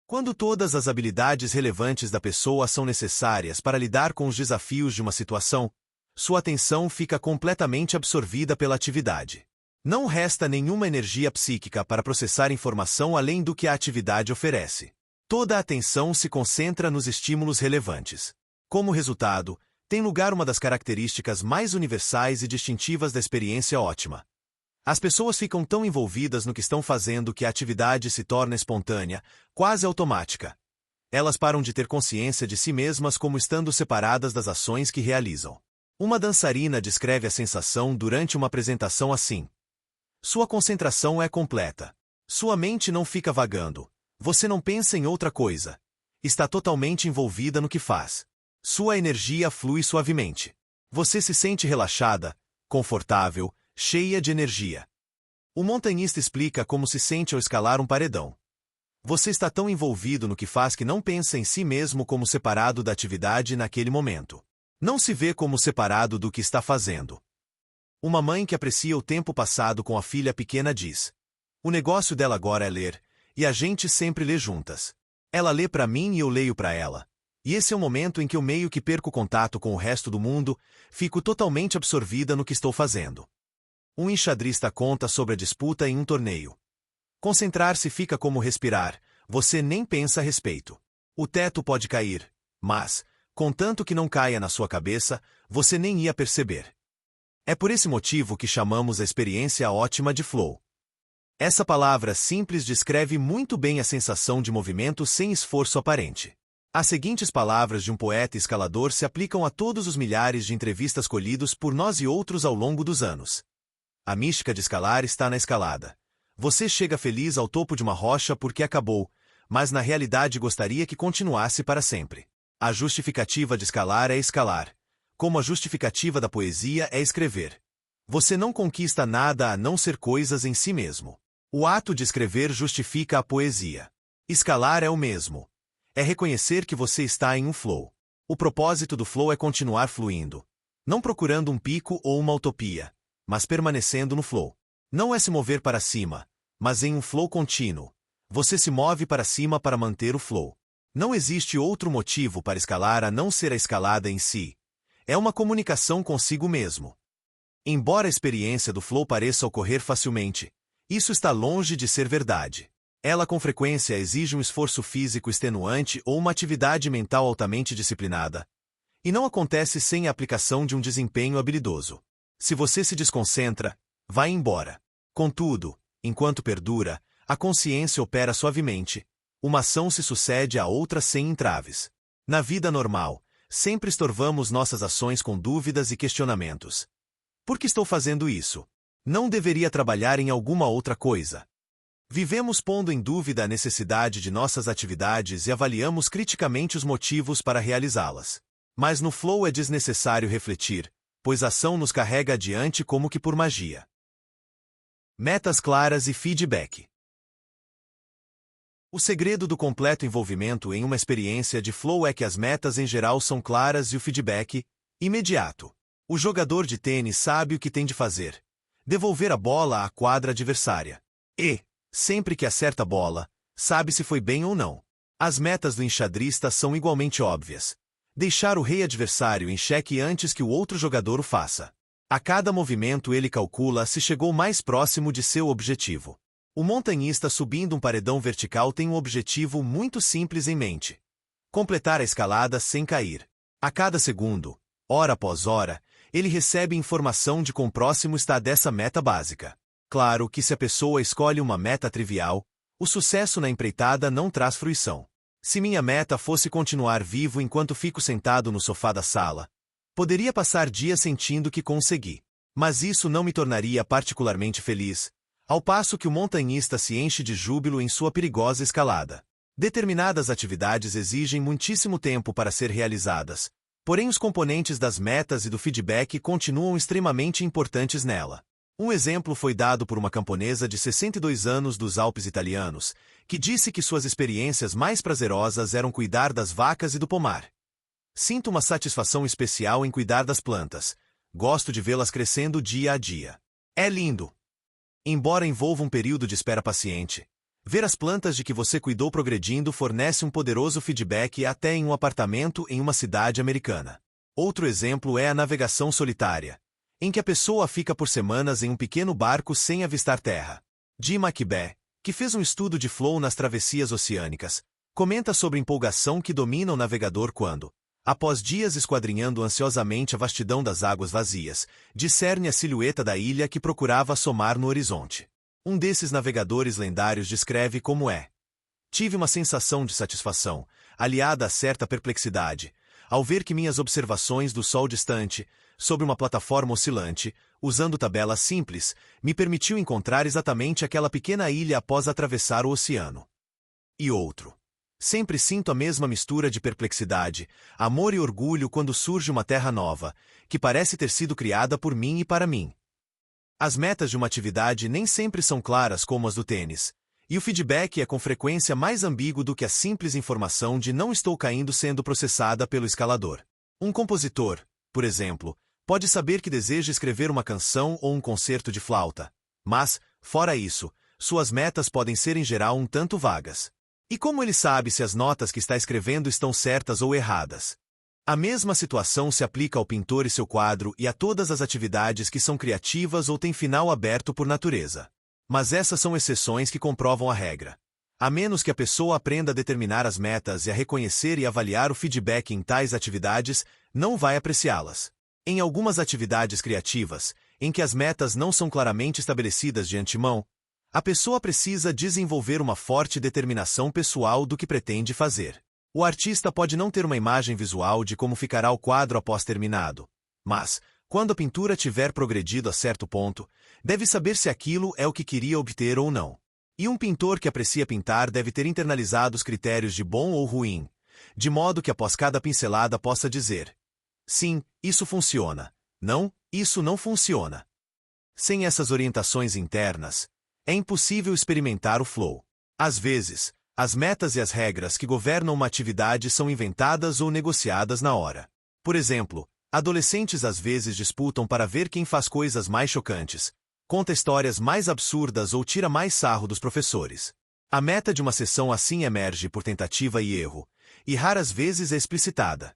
Quando todas as habilidades relevantes da pessoa são necessárias para lidar com os desafios de uma situação, sua atenção fica completamente absorvida pela atividade. Não resta nenhuma energia psíquica para processar informação além do que a atividade oferece. Toda a atenção se concentra nos estímulos relevantes. Como resultado, tem lugar uma das características mais universais e distintivas da experiência ótima. As pessoas ficam tão envolvidas no que estão fazendo que a atividade se torna espontânea, quase automática. Elas param de ter consciência de si mesmas como estando separadas das ações que realizam. Uma dançarina descreve a sensação durante uma apresentação assim: sua concentração é completa. Sua mente não fica vagando. Você não pensa em outra coisa. Está totalmente envolvida no que faz. Sua energia flui suavemente. Você se sente relaxada, confortável, cheia de energia. O montanhista explica como se sente ao escalar um paredão. Você está tão envolvido no que faz que não pensa em si mesmo como separado da atividade naquele momento. Não se vê como separado do que está fazendo. Uma mãe que aprecia o tempo passado com a filha pequena diz: o negócio dela agora é ler, e a gente sempre lê juntas. Ela lê para mim e eu leio para ela. E esse é o momento em que eu meio que perco contato com o resto do mundo, fico totalmente absorvida no que estou fazendo. Um enxadrista conta sobre a disputa em um torneio. Concentrar-se fica como respirar, você nem pensa a respeito. O teto pode cair, mas, contanto que não caia na sua cabeça, você nem ia perceber. É por esse motivo que chamamos a experiência ótima de flow. Essa palavra simples descreve muito bem a sensação de movimento sem esforço aparente. As seguintes palavras de um poeta escalador se aplicam a todos os milhares de entrevistas colhidos por nós e outros ao longo dos anos. A mística de escalar está na escalada. Você chega feliz ao topo de uma rocha porque acabou, mas na realidade gostaria que continuasse para sempre. A justificativa de escalar é escalar, como a justificativa da poesia é escrever. Você não conquista nada a não ser coisas em si mesmo. O ato de escrever justifica a poesia. Escalar é o mesmo. É reconhecer que você está em um flow. O propósito do flow é continuar fluindo. Não procurando um pico ou uma utopia, mas permanecendo no flow. Não é se mover para cima, mas em um flow contínuo. Você se move para cima para manter o flow. Não existe outro motivo para escalar a não ser a escalada em si. É uma comunicação consigo mesmo. Embora a experiência do flow pareça ocorrer facilmente, isso está longe de ser verdade. Ela com frequência exige um esforço físico extenuante ou uma atividade mental altamente disciplinada. E não acontece sem a aplicação de um desempenho habilidoso. Se você se desconcentra, vai embora. Contudo, enquanto perdura, a consciência opera suavemente. Uma ação se sucede a outra sem entraves. Na vida normal, sempre estorvamos nossas ações com dúvidas e questionamentos. Por que estou fazendo isso? Não deveria trabalhar em alguma outra coisa. Vivemos pondo em dúvida a necessidade de nossas atividades e avaliamos criticamente os motivos para realizá-las. Mas no flow é desnecessário refletir, pois a ação nos carrega adiante como que por magia. Metas claras e feedback. O segredo do completo envolvimento em uma experiência de flow é que as metas em geral são claras e o feedback, imediato. O jogador de tênis sabe o que tem de fazer: devolver a bola à quadra adversária. E, sempre que acerta a bola, sabe se foi bem ou não. As metas do enxadrista são igualmente óbvias: deixar o rei adversário em xeque antes que o outro jogador o faça. A cada movimento ele calcula se chegou mais próximo de seu objetivo. O montanhista subindo um paredão vertical tem um objetivo muito simples em mente: completar a escalada sem cair. A cada segundo, hora após hora, ele recebe informação de quão próximo está dessa meta básica. Claro que se a pessoa escolhe uma meta trivial, o sucesso na empreitada não traz fruição. Se minha meta fosse continuar vivo enquanto fico sentado no sofá da sala, poderia passar dias sentindo que consegui. Mas isso não me tornaria particularmente feliz, ao passo que o montanhista se enche de júbilo em sua perigosa escalada. Determinadas atividades exigem muitíssimo tempo para ser realizadas, porém os componentes das metas e do feedback continuam extremamente importantes nela. Um exemplo foi dado por uma camponesa de 62 anos dos Alpes italianos, que disse que suas experiências mais prazerosas eram cuidar das vacas e do pomar. Sinto uma satisfação especial em cuidar das plantas. Gosto de vê-las crescendo dia a dia. É lindo. Embora envolva um período de espera paciente, ver as plantas de que você cuidou progredindo fornece um poderoso feedback até em um apartamento em uma cidade americana. Outro exemplo é a navegação solitária, em que a pessoa fica por semanas em um pequeno barco sem avistar terra. Jim McBeth, que fez um estudo de flow nas travessias oceânicas, comenta sobre a empolgação que domina o navegador quando, após dias esquadrinhando ansiosamente a vastidão das águas vazias, discerne a silhueta da ilha que procurava assomar no horizonte. Um desses navegadores lendários descreve como é: tive uma sensação de satisfação, aliada a certa perplexidade, Ao ver que minhas observações do Sol distante, sobre uma plataforma oscilante, usando tabela simples, me permitiu encontrar exatamente aquela pequena ilha após atravessar o oceano. E outro. Sempre sinto a mesma mistura de perplexidade, amor e orgulho quando surge uma terra nova, que parece ter sido criada por mim e para mim. As metas de uma atividade nem sempre são claras como as do tênis, e o feedback é com frequência mais ambíguo do que a simples informação de não estou caindo sendo processada pelo escalador. Um compositor, por exemplo, pode saber que deseja escrever uma canção ou um concerto de flauta, mas, fora isso, suas metas podem ser em geral um tanto vagas. E como ele sabe se as notas que está escrevendo estão certas ou erradas? A mesma situação se aplica ao pintor e seu quadro e a todas as atividades que são criativas ou têm final aberto por natureza. Mas essas são exceções que comprovam a regra. A menos que a pessoa aprenda a determinar as metas e a reconhecer e avaliar o feedback em tais atividades, não vai apreciá-las. Em algumas atividades criativas, em que as metas não são claramente estabelecidas de antemão, a pessoa precisa desenvolver uma forte determinação pessoal do que pretende fazer. O artista pode não ter uma imagem visual de como ficará o quadro após terminado, mas, quando a pintura tiver progredido a certo ponto, deve saber se aquilo é o que queria obter ou não. E um pintor que aprecia pintar deve ter internalizado os critérios de bom ou ruim, de modo que após cada pincelada possa dizer: sim, isso funciona. Não, isso não funciona. Sem essas orientações internas, é impossível experimentar o flow. Às vezes, as metas e as regras que governam uma atividade são inventadas ou negociadas na hora. Por exemplo, adolescentes às vezes disputam para ver quem faz coisas mais chocantes, conta histórias mais absurdas ou tira mais sarro dos professores. A meta de uma sessão assim emerge por tentativa e erro, e raras vezes é explicitada.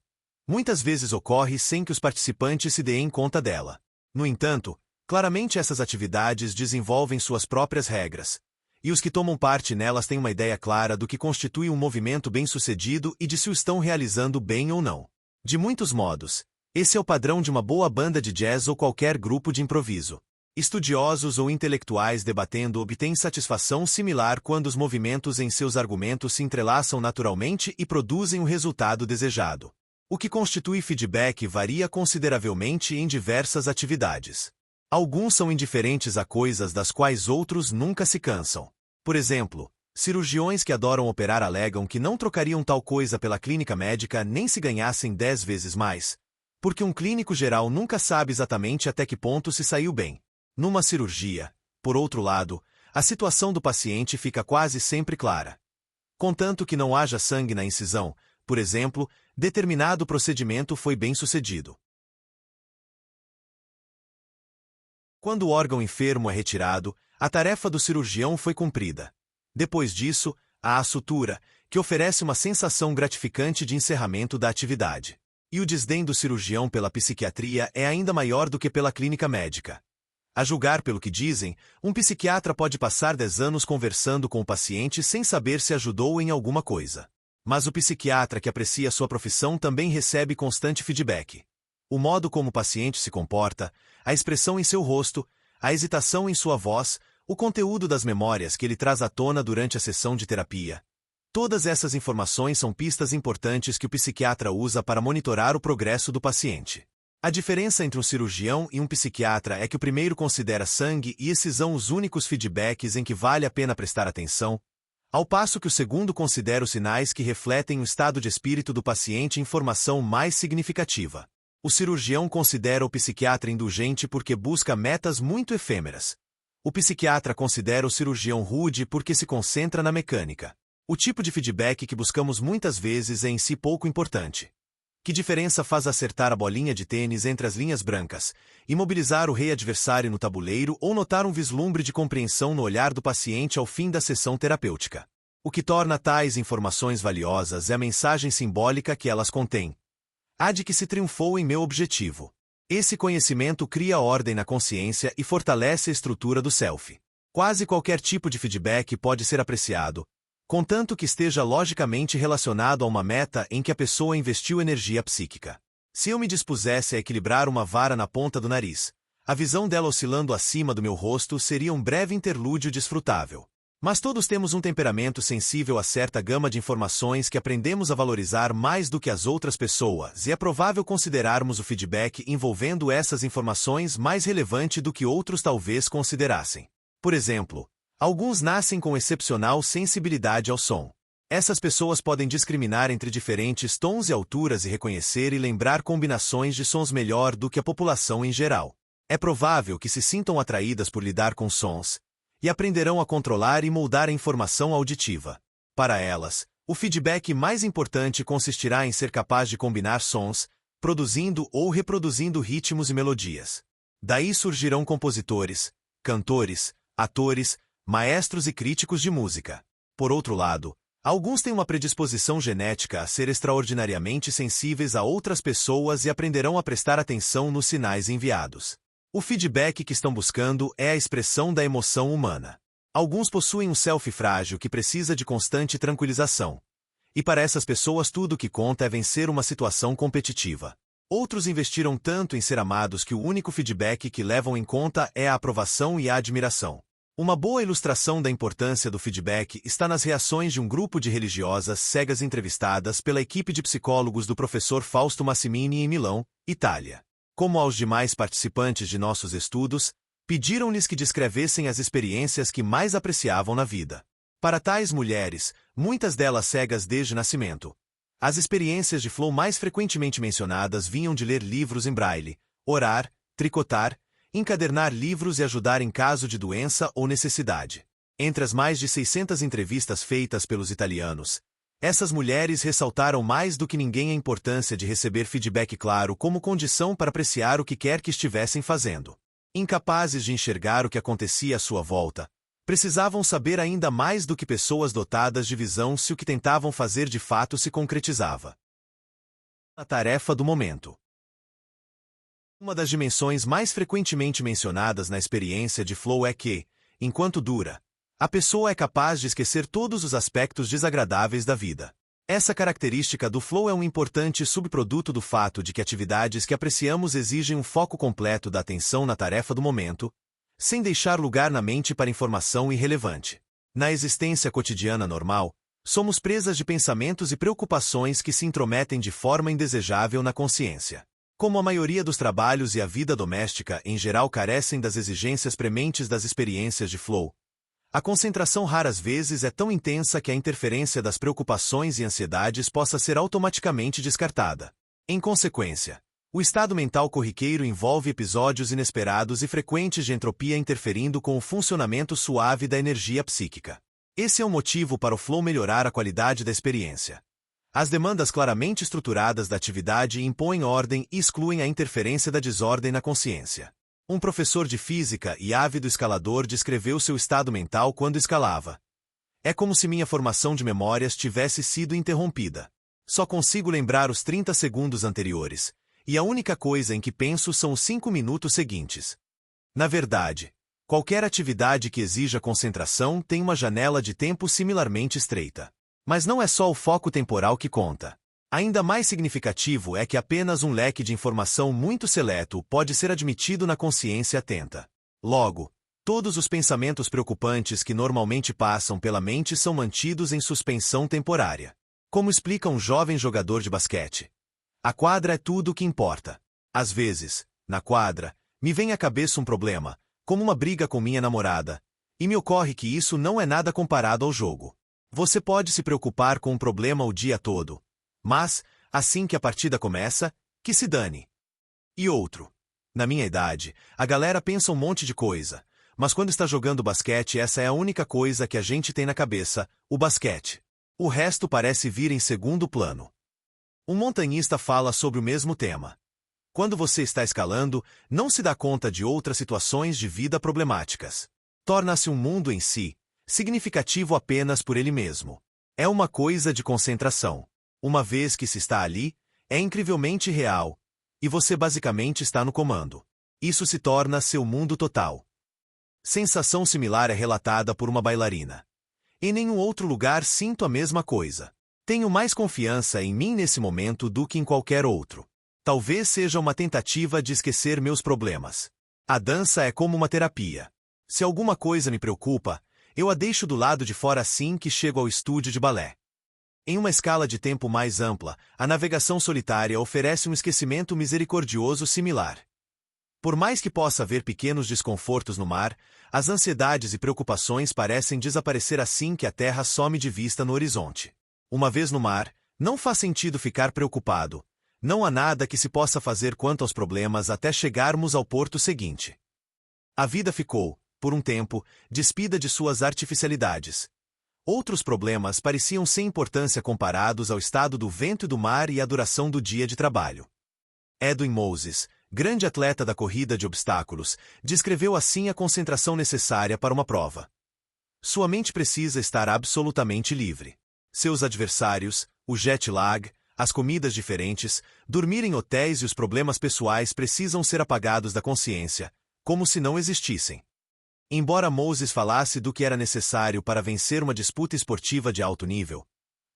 Muitas vezes ocorre sem que os participantes se deem conta dela. No entanto, claramente essas atividades desenvolvem suas próprias regras, e os que tomam parte nelas têm uma ideia clara do que constitui um movimento bem-sucedido e de se o estão realizando bem ou não. De muitos modos, esse é o padrão de uma boa banda de jazz ou qualquer grupo de improviso. Estudiosos ou intelectuais debatendo obtêm satisfação similar quando os movimentos em seus argumentos se entrelaçam naturalmente e produzem o resultado desejado. O que constitui feedback varia consideravelmente em diversas atividades. Alguns são indiferentes a coisas das quais outros nunca se cansam. Por exemplo, cirurgiões que adoram operar alegam que não trocariam tal coisa pela clínica médica nem se ganhassem 10 vezes mais, porque um clínico geral nunca sabe exatamente até que ponto se saiu bem. Numa cirurgia, por outro lado, a situação do paciente fica quase sempre clara. Contanto que não haja sangue na incisão, por exemplo, determinado procedimento foi bem sucedido. Quando o órgão enfermo é retirado, a tarefa do cirurgião foi cumprida. Depois disso, há a sutura, que oferece uma sensação gratificante de encerramento da atividade. E o desdém do cirurgião pela psiquiatria é ainda maior do que pela clínica médica. A julgar pelo que dizem, um psiquiatra pode passar 10 anos conversando com o paciente sem saber se ajudou em alguma coisa. Mas o psiquiatra que aprecia sua profissão também recebe constante feedback. O modo como o paciente se comporta, a expressão em seu rosto, a hesitação em sua voz, o conteúdo das memórias que ele traz à tona durante a sessão de terapia. Todas essas informações são pistas importantes que o psiquiatra usa para monitorar o progresso do paciente. A diferença entre um cirurgião e um psiquiatra é que o primeiro considera sangue e excisão os únicos feedbacks em que vale a pena prestar atenção, ao passo que o segundo considera os sinais que refletem o estado de espírito do paciente informação mais significativa. O cirurgião considera o psiquiatra indulgente porque busca metas muito efêmeras. O psiquiatra considera o cirurgião rude porque se concentra na mecânica. O tipo de feedback que buscamos muitas vezes é em si pouco importante. Que diferença faz acertar a bolinha de tênis entre as linhas brancas, imobilizar o rei adversário no tabuleiro ou notar um vislumbre de compreensão no olhar do paciente ao fim da sessão terapêutica? O que torna tais informações valiosas é a mensagem simbólica que elas contêm. Há de que se triunfou em meu objetivo. Esse conhecimento cria ordem na consciência e fortalece a estrutura do self. Quase qualquer tipo de feedback pode ser apreciado, contanto que esteja logicamente relacionado a uma meta em que a pessoa investiu energia psíquica. Se eu me dispusesse a equilibrar uma vara na ponta do nariz, a visão dela oscilando acima do meu rosto seria um breve interlúdio desfrutável. Mas todos temos um temperamento sensível a certa gama de informações que aprendemos a valorizar mais do que as outras pessoas, e é provável considerarmos o feedback envolvendo essas informações mais relevante do que outros talvez considerassem. Por exemplo, alguns nascem com excepcional sensibilidade ao som. Essas pessoas podem discriminar entre diferentes tons e alturas e reconhecer e lembrar combinações de sons melhor do que a população em geral. É provável que se sintam atraídas por lidar com sons, e aprenderão a controlar e moldar a informação auditiva. Para elas, o feedback mais importante consistirá em ser capaz de combinar sons, produzindo ou reproduzindo ritmos e melodias. Daí surgirão compositores, cantores, atores, maestros e críticos de música. Por outro lado, alguns têm uma predisposição genética a ser extraordinariamente sensíveis a outras pessoas e aprenderão a prestar atenção nos sinais enviados. O feedback que estão buscando é a expressão da emoção humana. Alguns possuem um self frágil que precisa de constante tranquilização. E para essas pessoas tudo o que conta é vencer uma situação competitiva. Outros investiram tanto em ser amados que o único feedback que levam em conta é a aprovação e a admiração. Uma boa ilustração da importância do feedback está nas reações de um grupo de religiosas cegas entrevistadas pela equipe de psicólogos do professor Fausto Massimini em Milão, Itália. Como aos demais participantes de nossos estudos, pediram-lhes que descrevessem as experiências que mais apreciavam na vida. Para tais mulheres, muitas delas cegas desde nascimento, as experiências de flow mais frequentemente mencionadas vinham de ler livros em braille, orar, tricotar, encadernar livros e ajudar em caso de doença ou necessidade. Entre as mais de 600 entrevistas feitas pelos italianos, essas mulheres ressaltaram mais do que ninguém a importância de receber feedback claro como condição para apreciar o que quer que estivessem fazendo. Incapazes de enxergar o que acontecia à sua volta, precisavam saber ainda mais do que pessoas dotadas de visão se o que tentavam fazer de fato se concretizava. A tarefa do momento. Uma das dimensões mais frequentemente mencionadas na experiência de flow é que, enquanto dura, a pessoa é capaz de esquecer todos os aspectos desagradáveis da vida. Essa característica do flow é um importante subproduto do fato de que atividades que apreciamos exigem um foco completo da atenção na tarefa do momento, sem deixar lugar na mente para informação irrelevante. Na existência cotidiana normal, somos presas de pensamentos e preocupações que se intrometem de forma indesejável na consciência. Como a maioria dos trabalhos e a vida doméstica em geral carecem das exigências prementes das experiências de flow, a concentração raras vezes é tão intensa que a interferência das preocupações e ansiedades possa ser automaticamente descartada. Em consequência, o estado mental corriqueiro envolve episódios inesperados e frequentes de entropia interferindo com o funcionamento suave da energia psíquica. Esse é o motivo para o flow melhorar a qualidade da experiência. As demandas claramente estruturadas da atividade impõem ordem e excluem a interferência da desordem na consciência. Um professor de física e ávido escalador descreveu seu estado mental quando escalava. É como se minha formação de memórias tivesse sido interrompida. Só consigo lembrar os 30 segundos anteriores, e a única coisa em que penso são os 5 minutos seguintes. Na verdade, qualquer atividade que exija concentração tem uma janela de tempo similarmente estreita. Mas não é só o foco temporal que conta. Ainda mais significativo é que apenas um leque de informação muito seleto pode ser admitido na consciência atenta. Logo, todos os pensamentos preocupantes que normalmente passam pela mente são mantidos em suspensão temporária. Como explica um jovem jogador de basquete, a quadra é tudo o que importa. Às vezes, na quadra, me vem à cabeça um problema, como uma briga com minha namorada, e me ocorre que isso não é nada comparado ao jogo. Você pode se preocupar com um problema o dia todo, mas, assim que a partida começa, que se dane. E outro. Na minha idade, a galera pensa um monte de coisa, mas quando está jogando basquete essa é a única coisa que a gente tem na cabeça, o basquete. O resto parece vir em segundo plano. Um montanhista fala sobre o mesmo tema. Quando você está escalando, não se dá conta de outras situações de vida problemáticas. Torna-se um mundo em si, significativo apenas por ele mesmo. É uma coisa de concentração. Uma vez que se está ali, é incrivelmente real, e você basicamente está no comando. Isso se torna seu mundo total. Sensação similar é relatada por uma bailarina. Em nenhum outro lugar sinto a mesma coisa. Tenho mais confiança em mim nesse momento do que em qualquer outro. Talvez seja uma tentativa de esquecer meus problemas. A dança é como uma terapia. Se alguma coisa me preocupa, Eu a deixo do lado de fora assim que chego ao estúdio de balé. Em uma escala de tempo mais ampla, a navegação solitária oferece um esquecimento misericordioso similar. Por mais que possa haver pequenos desconfortos no mar, as ansiedades e preocupações parecem desaparecer assim que a terra some de vista no horizonte. Uma vez no mar, não faz sentido ficar preocupado. Não há nada que se possa fazer quanto aos problemas até chegarmos ao porto seguinte. A vida ficou, por um tempo, despida de suas artificialidades. Outros problemas pareciam sem importância comparados ao estado do vento e do mar e à duração do dia de trabalho. Edwin Moses, grande atleta da corrida de obstáculos, descreveu assim a concentração necessária para uma prova. Sua mente precisa estar absolutamente livre. Seus adversários, o jet lag, as comidas diferentes, dormir em hotéis e os problemas pessoais precisam ser apagados da consciência, como se não existissem. Embora Moses falasse do que era necessário para vencer uma disputa esportiva de alto nível,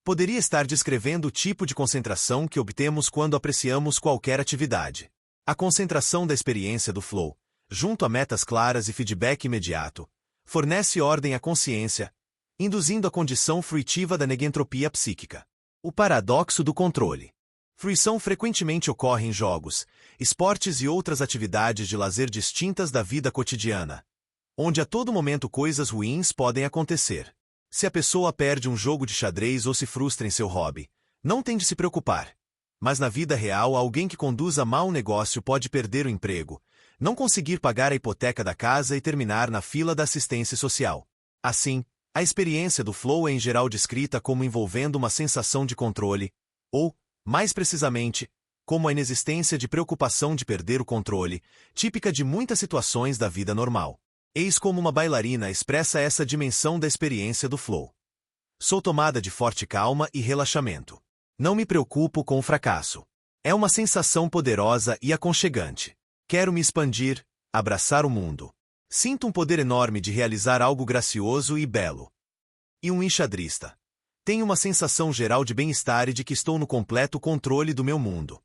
poderia estar descrevendo o tipo de concentração que obtemos quando apreciamos qualquer atividade. A concentração da experiência do flow, junto a metas claras e feedback imediato, fornece ordem à consciência, induzindo a condição fruitiva da negentropia psíquica. O paradoxo do controle. Fruição frequentemente ocorre em jogos, esportes e outras atividades de lazer distintas da vida cotidiana, onde a todo momento coisas ruins podem acontecer. Se a pessoa perde um jogo de xadrez ou se frustra em seu hobby, não tem de se preocupar. Mas na vida real, alguém que conduza mal um negócio pode perder o emprego, não conseguir pagar a hipoteca da casa e terminar na fila da assistência social. Assim, a experiência do flow é em geral descrita como envolvendo uma sensação de controle, ou, mais precisamente, como a inexistência de preocupação de perder o controle, típica de muitas situações da vida normal. Eis como uma bailarina expressa essa dimensão da experiência do flow. Sou tomada de forte calma e relaxamento. Não me preocupo com o fracasso. É uma sensação poderosa e aconchegante. Quero me expandir, abraçar o mundo. Sinto um poder enorme de realizar algo gracioso e belo. E um enxadrista. Tenho uma sensação geral de bem-estar e de que estou no completo controle do meu mundo.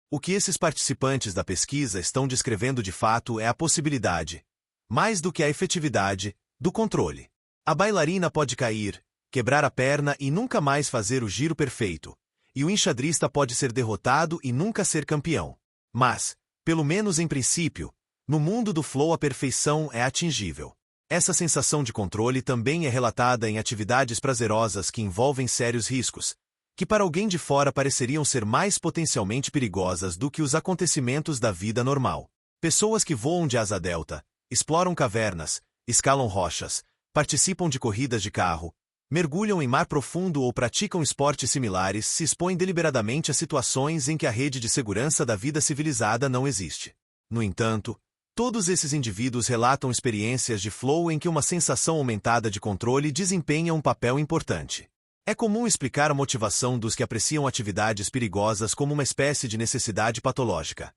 O que esses participantes da pesquisa estão descrevendo de fato é a possibilidade, mais do que a efetividade, do controle. A bailarina pode cair, quebrar a perna e nunca mais fazer o giro perfeito, e o enxadrista pode ser derrotado e nunca ser campeão. Mas, pelo menos em princípio, no mundo do flow a perfeição é atingível. Essa sensação de controle também é relatada em atividades prazerosas que envolvem sérios riscos, que para alguém de fora pareceriam ser mais potencialmente perigosas do que os acontecimentos da vida normal. Pessoas que voam de asa delta, exploram cavernas, escalam rochas, participam de corridas de carro, mergulham em mar profundo ou praticam esportes similares se expõem deliberadamente a situações em que a rede de segurança da vida civilizada não existe. No entanto, todos esses indivíduos relatam experiências de flow em que uma sensação aumentada de controle desempenha um papel importante. É comum explicar a motivação dos que apreciam atividades perigosas como uma espécie de necessidade patológica.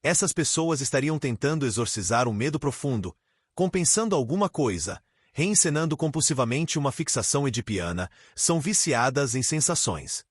Essas pessoas estariam tentando exorcizar um medo profundo, compensando alguma coisa, reencenando compulsivamente uma fixação edipiana, são viciadas em sensações.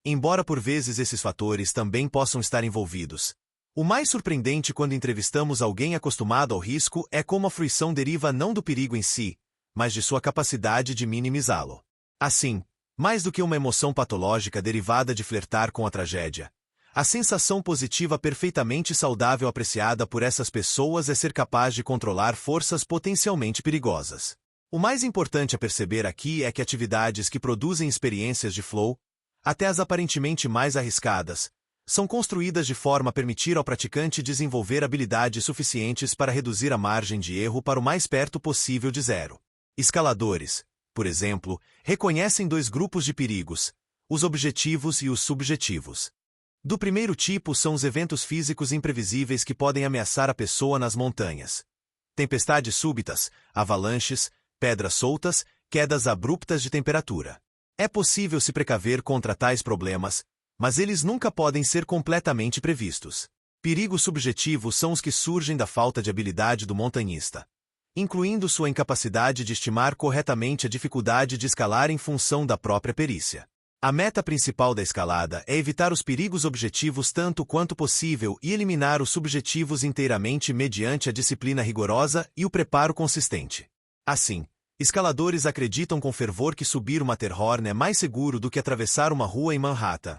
Embora por vezes esses fatores também possam estar envolvidos, o mais surpreendente quando entrevistamos alguém acostumado ao risco é como a fruição deriva não do perigo em si, mas de sua capacidade de minimizá-lo. Assim, mais do que uma emoção patológica derivada de flertar com a tragédia, a sensação positiva perfeitamente saudável apreciada por essas pessoas é ser capaz de controlar forças potencialmente perigosas. O mais importante a perceber aqui é que atividades que produzem experiências de flow, até as aparentemente mais arriscadas, são construídas de forma a permitir ao praticante desenvolver habilidades suficientes para reduzir a margem de erro para o mais perto possível de zero. Escaladores, por exemplo, reconhecem dois grupos de perigos, os objetivos e os subjetivos. Do primeiro tipo são os eventos físicos imprevisíveis que podem ameaçar a pessoa nas montanhas. Tempestades súbitas, avalanches, pedras soltas, quedas abruptas de temperatura. É possível se precaver contra tais problemas, mas eles nunca podem ser completamente previstos. Perigos subjetivos são os que surgem da falta de habilidade do montanhista, incluindo sua incapacidade de estimar corretamente a dificuldade de escalar em função da própria perícia. A meta principal da escalada é evitar os perigos objetivos tanto quanto possível e eliminar os subjetivos inteiramente mediante a disciplina rigorosa e o preparo consistente. Assim, Escaladores acreditam com fervor que subir o Matterhorn é mais seguro do que atravessar uma rua em Manhattan,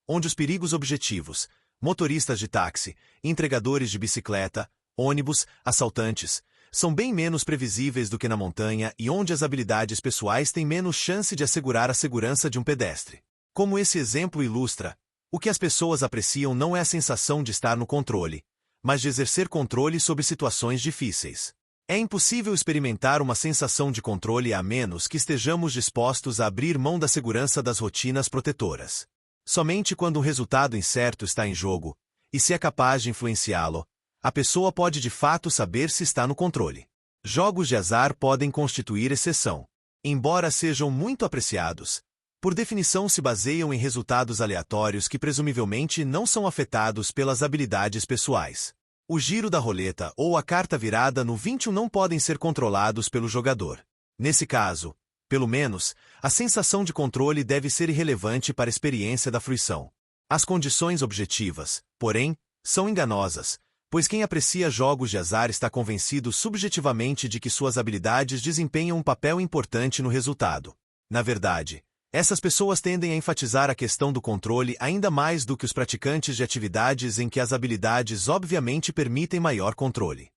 onde os perigos objetivos, motoristas de táxi, entregadores de bicicleta, ônibus, assaltantes, são bem menos previsíveis do que na montanha e onde as habilidades pessoais têm menos chance de assegurar a segurança de um pedestre. Como esse exemplo ilustra, o que as pessoas apreciam não é a sensação de estar no controle, mas de exercer controle sobre situações difíceis. É impossível experimentar uma sensação de controle a menos que estejamos dispostos a abrir mão da segurança das rotinas protetoras. Somente quando um resultado incerto está em jogo, e se é capaz de influenciá-lo, a pessoa pode de fato saber se está no controle. Jogos de azar podem constituir exceção. Embora sejam muito apreciados, por definição se baseiam em resultados aleatórios que presumivelmente não são afetados pelas habilidades pessoais. O giro da roleta ou a carta virada no 21 não podem ser controlados pelo jogador. Nesse caso, pelo menos, a sensação de controle deve ser irrelevante para a experiência da fruição. As condições objetivas, porém, são enganosas, pois quem aprecia jogos de azar está convencido subjetivamente de que suas habilidades desempenham um papel importante no resultado. Na verdade, essas pessoas tendem a enfatizar a questão do controle ainda mais do que os praticantes de atividades em que as habilidades obviamente permitem maior controle.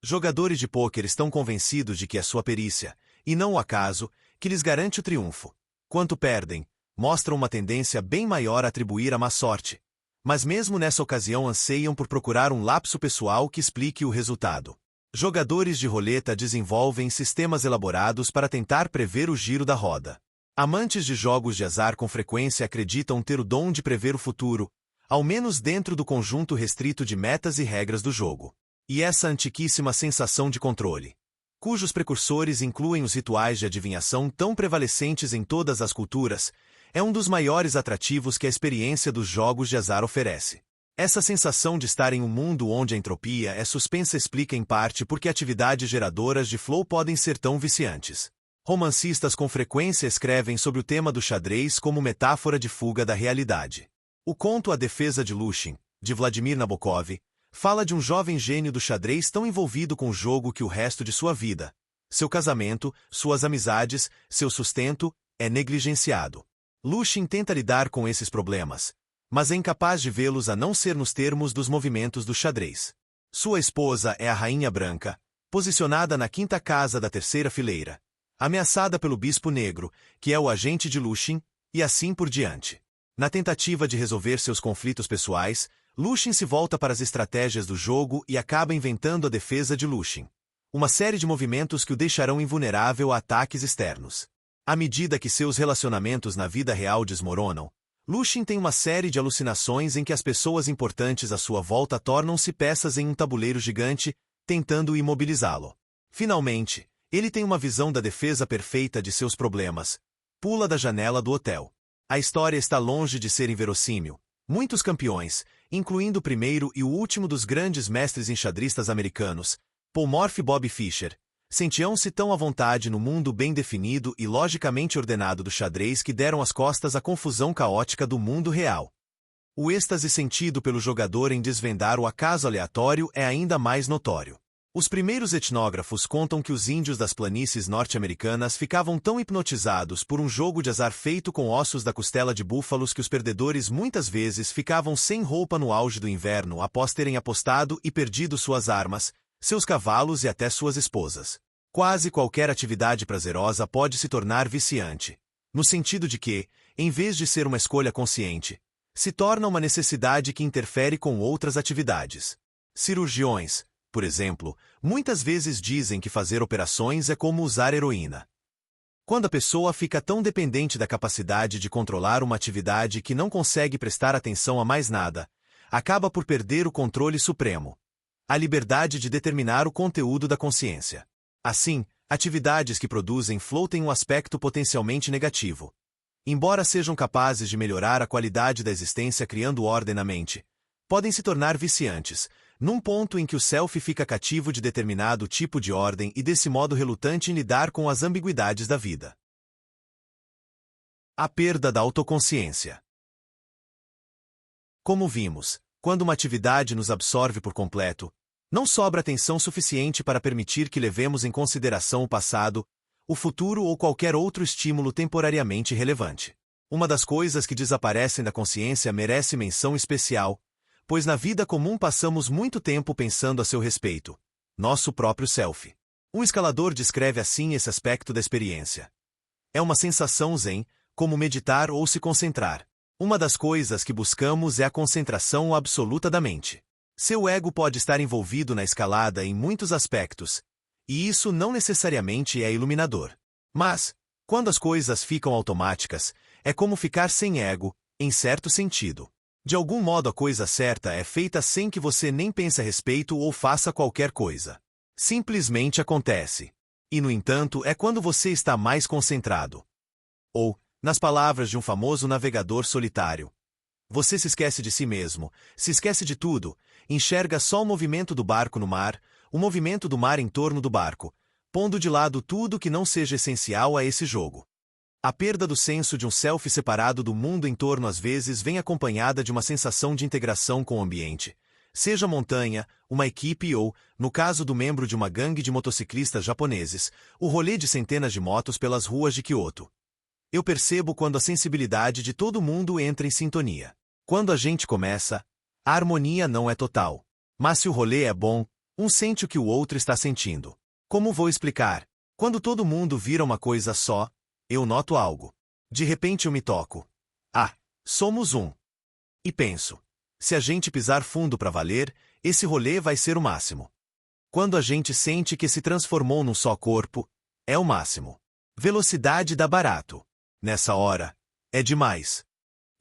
Jogadores de pôquer estão convencidos de que é sua perícia, e não o acaso, que lhes garante o triunfo. Quando perdem, mostram uma tendência bem maior a atribuir a má sorte, mas mesmo nessa ocasião anseiam por procurar um lapso pessoal que explique o resultado. Jogadores de roleta desenvolvem sistemas elaborados para tentar prever o giro da roda. Amantes de jogos de azar com frequência acreditam ter o dom de prever o futuro, ao menos dentro do conjunto restrito de metas e regras do jogo. E essa antiquíssima sensação de controle, cujos precursores incluem os rituais de adivinhação tão prevalecentes em todas as culturas, é um dos maiores atrativos que a experiência dos jogos de azar oferece. Essa sensação de estar em um mundo onde a entropia é suspensa explica em parte por que atividades geradoras de flow podem ser tão viciantes. Romancistas com frequência escrevem sobre o tema do xadrez como metáfora de fuga da realidade. O conto A Defesa de Lushin, de Vladimir Nabokov, fala de um jovem gênio do xadrez tão envolvido com o jogo que o resto de sua vida, seu casamento, suas amizades, seu sustento, é negligenciado. Lushin tenta lidar com esses problemas, mas é incapaz de vê-los a não ser nos termos dos movimentos do xadrez. Sua esposa é a Rainha Branca, posicionada na quinta casa da terceira fileira, ameaçada pelo Bispo Negro, que é o agente de Lushin, e assim por diante. Na tentativa de resolver seus conflitos pessoais, Lushin se volta para as estratégias do jogo e acaba inventando a defesa de Lushin, uma série de movimentos que o deixarão invulnerável a ataques externos. À medida que seus relacionamentos na vida real desmoronam, Lushin tem uma série de alucinações em que as pessoas importantes à sua volta tornam-se peças em um tabuleiro gigante, tentando imobilizá-lo. Finalmente, ele tem uma visão da defesa perfeita de seus problemas. Pula da janela do hotel. A história está longe de ser inverossímil. Muitos campeões, incluindo o primeiro e o último dos grandes mestres enxadristas americanos, Paul Morphy e Bob Fischer, sentiam-se tão à vontade no mundo bem definido e logicamente ordenado do xadrez que deram as costas à confusão caótica do mundo real. O êxtase sentido pelo jogador em desvendar o acaso aleatório é ainda mais notório. Os primeiros etnógrafos contam que os índios das planícies norte-americanas ficavam tão hipnotizados por um jogo de azar feito com ossos da costela de búfalos que os perdedores muitas vezes ficavam sem roupa no auge do inverno após terem apostado e perdido suas armas, seus cavalos e até suas esposas. Quase qualquer atividade prazerosa pode se tornar viciante, no sentido de que, em vez de ser uma escolha consciente, se torna uma necessidade que interfere com outras atividades. Cirurgiões, por exemplo, muitas vezes dizem que fazer operações é como usar heroína. Quando a pessoa fica tão dependente da capacidade de controlar uma atividade que não consegue prestar atenção a mais nada, acaba por perder o controle supremo, a liberdade de determinar o conteúdo da consciência. Assim, atividades que produzem flow têm um aspecto potencialmente negativo. Embora sejam capazes de melhorar a qualidade da existência criando ordem na mente, podem se tornar viciantes, num ponto em que o self fica cativo de determinado tipo de ordem e desse modo relutante em lidar com as ambiguidades da vida. A perda da autoconsciência. Como vimos, quando uma atividade nos absorve por completo, Não sobra atenção suficiente para permitir que levemos em consideração o passado, o futuro ou qualquer outro estímulo temporariamente relevante. Uma das coisas que desaparecem da consciência merece menção especial, pois na vida comum passamos muito tempo pensando a seu respeito, nosso próprio self. Um escalador descreve assim esse aspecto da experiência. É uma sensação zen, como meditar ou se concentrar. Uma das coisas que buscamos é a concentração absoluta da mente. Seu ego pode estar envolvido na escalada em muitos aspectos, e isso não necessariamente é iluminador. Mas, quando as coisas ficam automáticas, é como ficar sem ego, em certo sentido. De algum modo a coisa certa é feita sem que você nem pense a respeito ou faça qualquer coisa. Simplesmente acontece. E, no entanto, é quando você está mais concentrado. Ou, nas palavras de um famoso navegador solitário, você se esquece de si mesmo, se esquece de tudo, enxerga só o movimento do barco no mar, o movimento do mar em torno do barco, pondo de lado tudo que não seja essencial a esse jogo. A perda do senso de um self separado do mundo em torno às vezes vem acompanhada de uma sensação de integração com o ambiente, seja montanha, uma equipe ou, no caso do membro de uma gangue de motociclistas japoneses, o rolê de centenas de motos pelas ruas de Kyoto. Eu percebo quando a sensibilidade de todo mundo entra em sintonia. Quando a gente começa, a harmonia não é total. Mas se o rolê é bom, um sente o que o outro está sentindo. Como vou explicar? Quando todo mundo vira uma coisa só, eu noto algo. De repente eu me toco. Ah, somos um. E penso, se a gente pisar fundo para valer, esse rolê vai ser o máximo. Quando a gente sente que se transformou num só corpo, é o máximo. Velocidade dá barato. Nessa hora, é demais.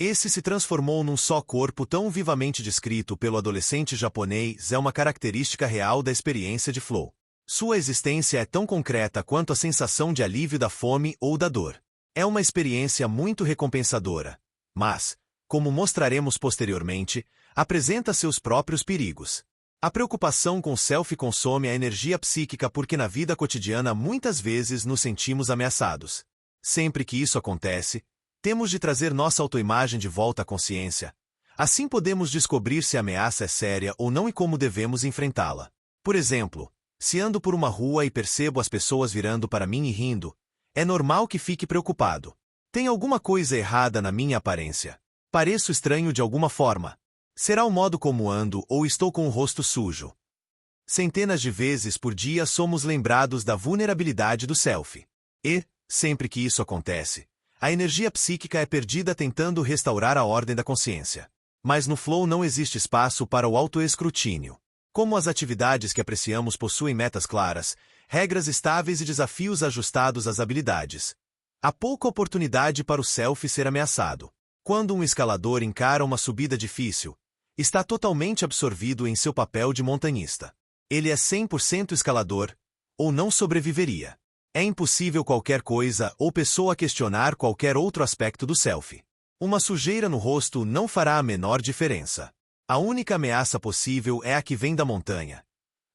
Esse se transformou num só corpo tão vivamente descrito pelo adolescente japonês é uma característica real da experiência de flow. Sua existência é tão concreta quanto a sensação de alívio da fome ou da dor. É uma experiência muito recompensadora, mas, como mostraremos posteriormente, apresenta seus próprios perigos. A preocupação com o self consome a energia psíquica porque na vida cotidiana muitas vezes nos sentimos ameaçados. Sempre que isso acontece, temos de trazer nossa autoimagem de volta à consciência. Assim podemos descobrir se a ameaça é séria ou não e como devemos enfrentá-la. Por exemplo, se ando por uma rua e percebo as pessoas virando para mim e rindo, é normal que fique preocupado. Tem alguma coisa errada na minha aparência? Pareço estranho de alguma forma. Será o modo como ando ou estou com o rosto sujo? Centenas de vezes por dia somos lembrados da vulnerabilidade do self. E, sempre que isso acontece, a energia psíquica é perdida tentando restaurar a ordem da consciência. Mas no flow não existe espaço para o autoescrutínio. Como as atividades que apreciamos possuem metas claras, regras estáveis e desafios ajustados às habilidades, há pouca oportunidade para o self ser ameaçado. Quando um escalador encara uma subida difícil, está totalmente absorvido em seu papel de montanhista. Ele é 100% escalador, ou não sobreviveria. É impossível qualquer coisa ou pessoa questionar qualquer outro aspecto do self. Uma sujeira no rosto não fará a menor diferença. A única ameaça possível é a que vem da montanha.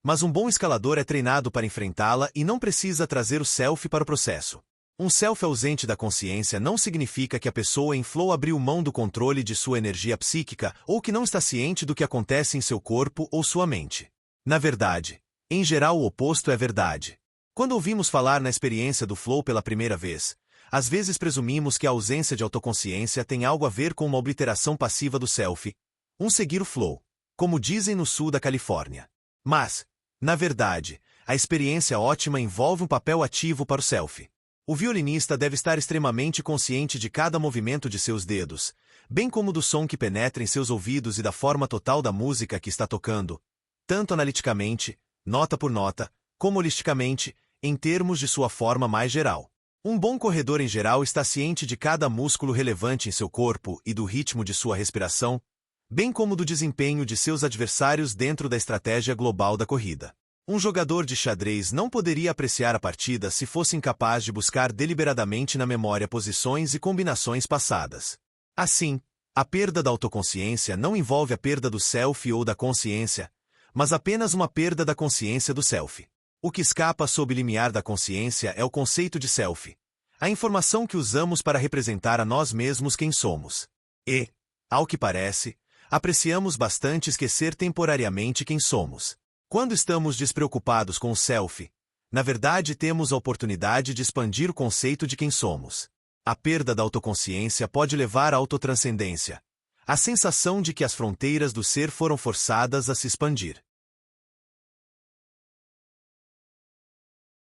Mas um bom escalador é treinado para enfrentá-la e não precisa trazer o self para o processo. Um self ausente da consciência não significa que a pessoa em flow abriu mão do controle de sua energia psíquica ou que não está ciente do que acontece em seu corpo ou sua mente. Na verdade, em geral o oposto é verdade. Quando ouvimos falar na experiência do flow pela primeira vez, às vezes presumimos que a ausência de autoconsciência tem algo a ver com uma obliteração passiva do self, um seguir o flow, como dizem no sul da Califórnia. Mas, na verdade, a experiência ótima envolve um papel ativo para o self. O violinista deve estar extremamente consciente de cada movimento de seus dedos, bem como do som que penetra em seus ouvidos e da forma total da música que está tocando, tanto analiticamente, nota por nota, como holisticamente, em termos de sua forma mais geral. Um bom corredor em geral está ciente de cada músculo relevante em seu corpo e do ritmo de sua respiração, bem como do desempenho de seus adversários dentro da estratégia global da corrida. Um jogador de xadrez não poderia apreciar a partida se fosse incapaz de buscar deliberadamente na memória posições e combinações passadas. Assim, a perda da autoconsciência não envolve a perda do self ou da consciência, mas apenas uma perda da consciência do self. O que escapa sob o limiar da consciência é o conceito de self, a informação que usamos para representar a nós mesmos quem somos. E, ao que parece, apreciamos bastante esquecer temporariamente quem somos. Quando estamos despreocupados com o self, na verdade temos a oportunidade de expandir o conceito de quem somos. A perda da autoconsciência pode levar à autotranscendência, a sensação de que as fronteiras do ser foram forçadas a se expandir.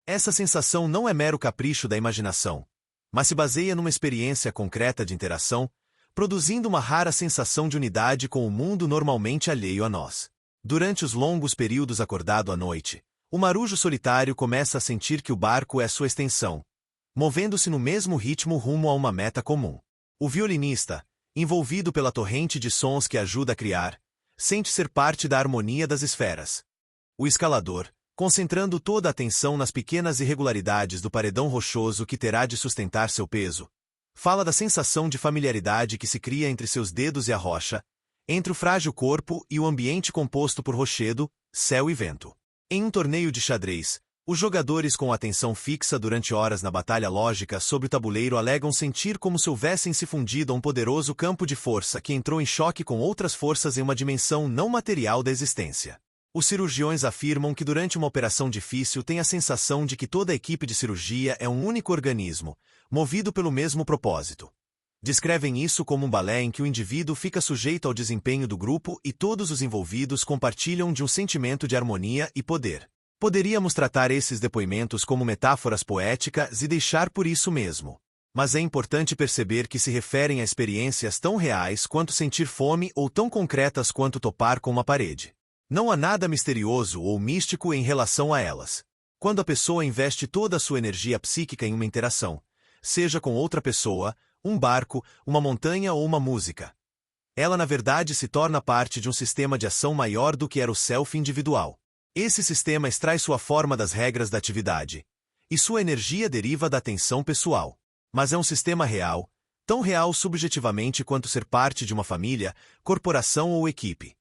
Essa sensação não é mero capricho da imaginação, mas se baseia numa experiência concreta de interação, produzindo uma rara sensação de unidade com o mundo normalmente alheio a nós. Durante os longos períodos acordado à noite, o marujo solitário começa a sentir que o barco é sua extensão, movendo-se no mesmo ritmo rumo a uma meta comum. O violinista, envolvido pela torrente de sons que ajuda a criar, sente ser parte da harmonia das esferas. O escalador, concentrando toda a atenção nas pequenas irregularidades do paredão rochoso que terá de sustentar seu peso, fala da sensação de familiaridade que se cria entre seus dedos e a rocha, entre o frágil corpo e o ambiente composto por rochedo, céu e vento. Em um torneio de xadrez, os jogadores com atenção fixa durante horas na batalha lógica sobre o tabuleiro alegam sentir como se houvessem se fundido a um poderoso campo de força que entrou em choque com outras forças em uma dimensão não material da existência. Os cirurgiões afirmam que durante uma operação difícil têm a sensação de que toda a equipe de cirurgia é um único organismo, movido pelo mesmo propósito. Descrevem isso como um balé em que o indivíduo fica sujeito ao desempenho do grupo e todos os envolvidos compartilham de um sentimento de harmonia e poder. Poderíamos tratar esses depoimentos como metáforas poéticas e deixar por isso mesmo. Mas é importante perceber que se referem a experiências tão reais quanto sentir fome ou tão concretas quanto topar com uma parede. Não há nada misterioso ou místico em relação a elas. Quando a pessoa investe toda a sua energia psíquica em uma interação, seja com outra pessoa, um barco, uma montanha ou uma música, ela na verdade se torna parte de um sistema de ação maior do que era o self individual. Esse sistema extrai sua forma das regras da atividade, e sua energia deriva da atenção pessoal. Mas é um sistema real, tão real subjetivamente quanto ser parte de uma família, corporação ou equipe.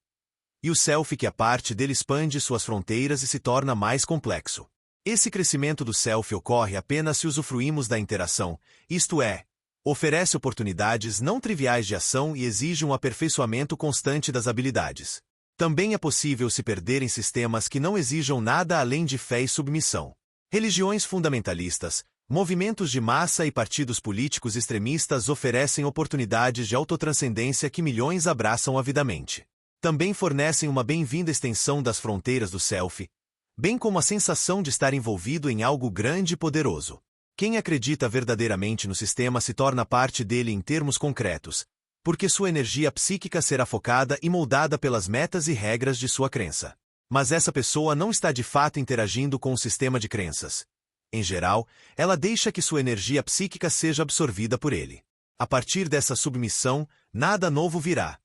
E o self que é parte dele expande suas fronteiras e se torna mais complexo. Esse crescimento do self ocorre apenas se usufruímos da interação, isto é, oferece oportunidades não triviais de ação e exige um aperfeiçoamento constante das habilidades. Também é possível se perder em sistemas que não exijam nada além de fé e submissão. Religiões fundamentalistas, movimentos de massa e partidos políticos extremistas oferecem oportunidades de autotranscendência que milhões abraçam avidamente. Também fornecem uma bem-vinda extensão das fronteiras do self, bem como a sensação de estar envolvido em algo grande e poderoso. Quem acredita verdadeiramente no sistema se torna parte dele em termos concretos, porque sua energia psíquica será focada e moldada pelas metas e regras de sua crença. Mas essa pessoa não está de fato interagindo com o sistema de crenças. Em geral, ela deixa que sua energia psíquica seja absorvida por ele. A partir dessa submissão, nada novo virá.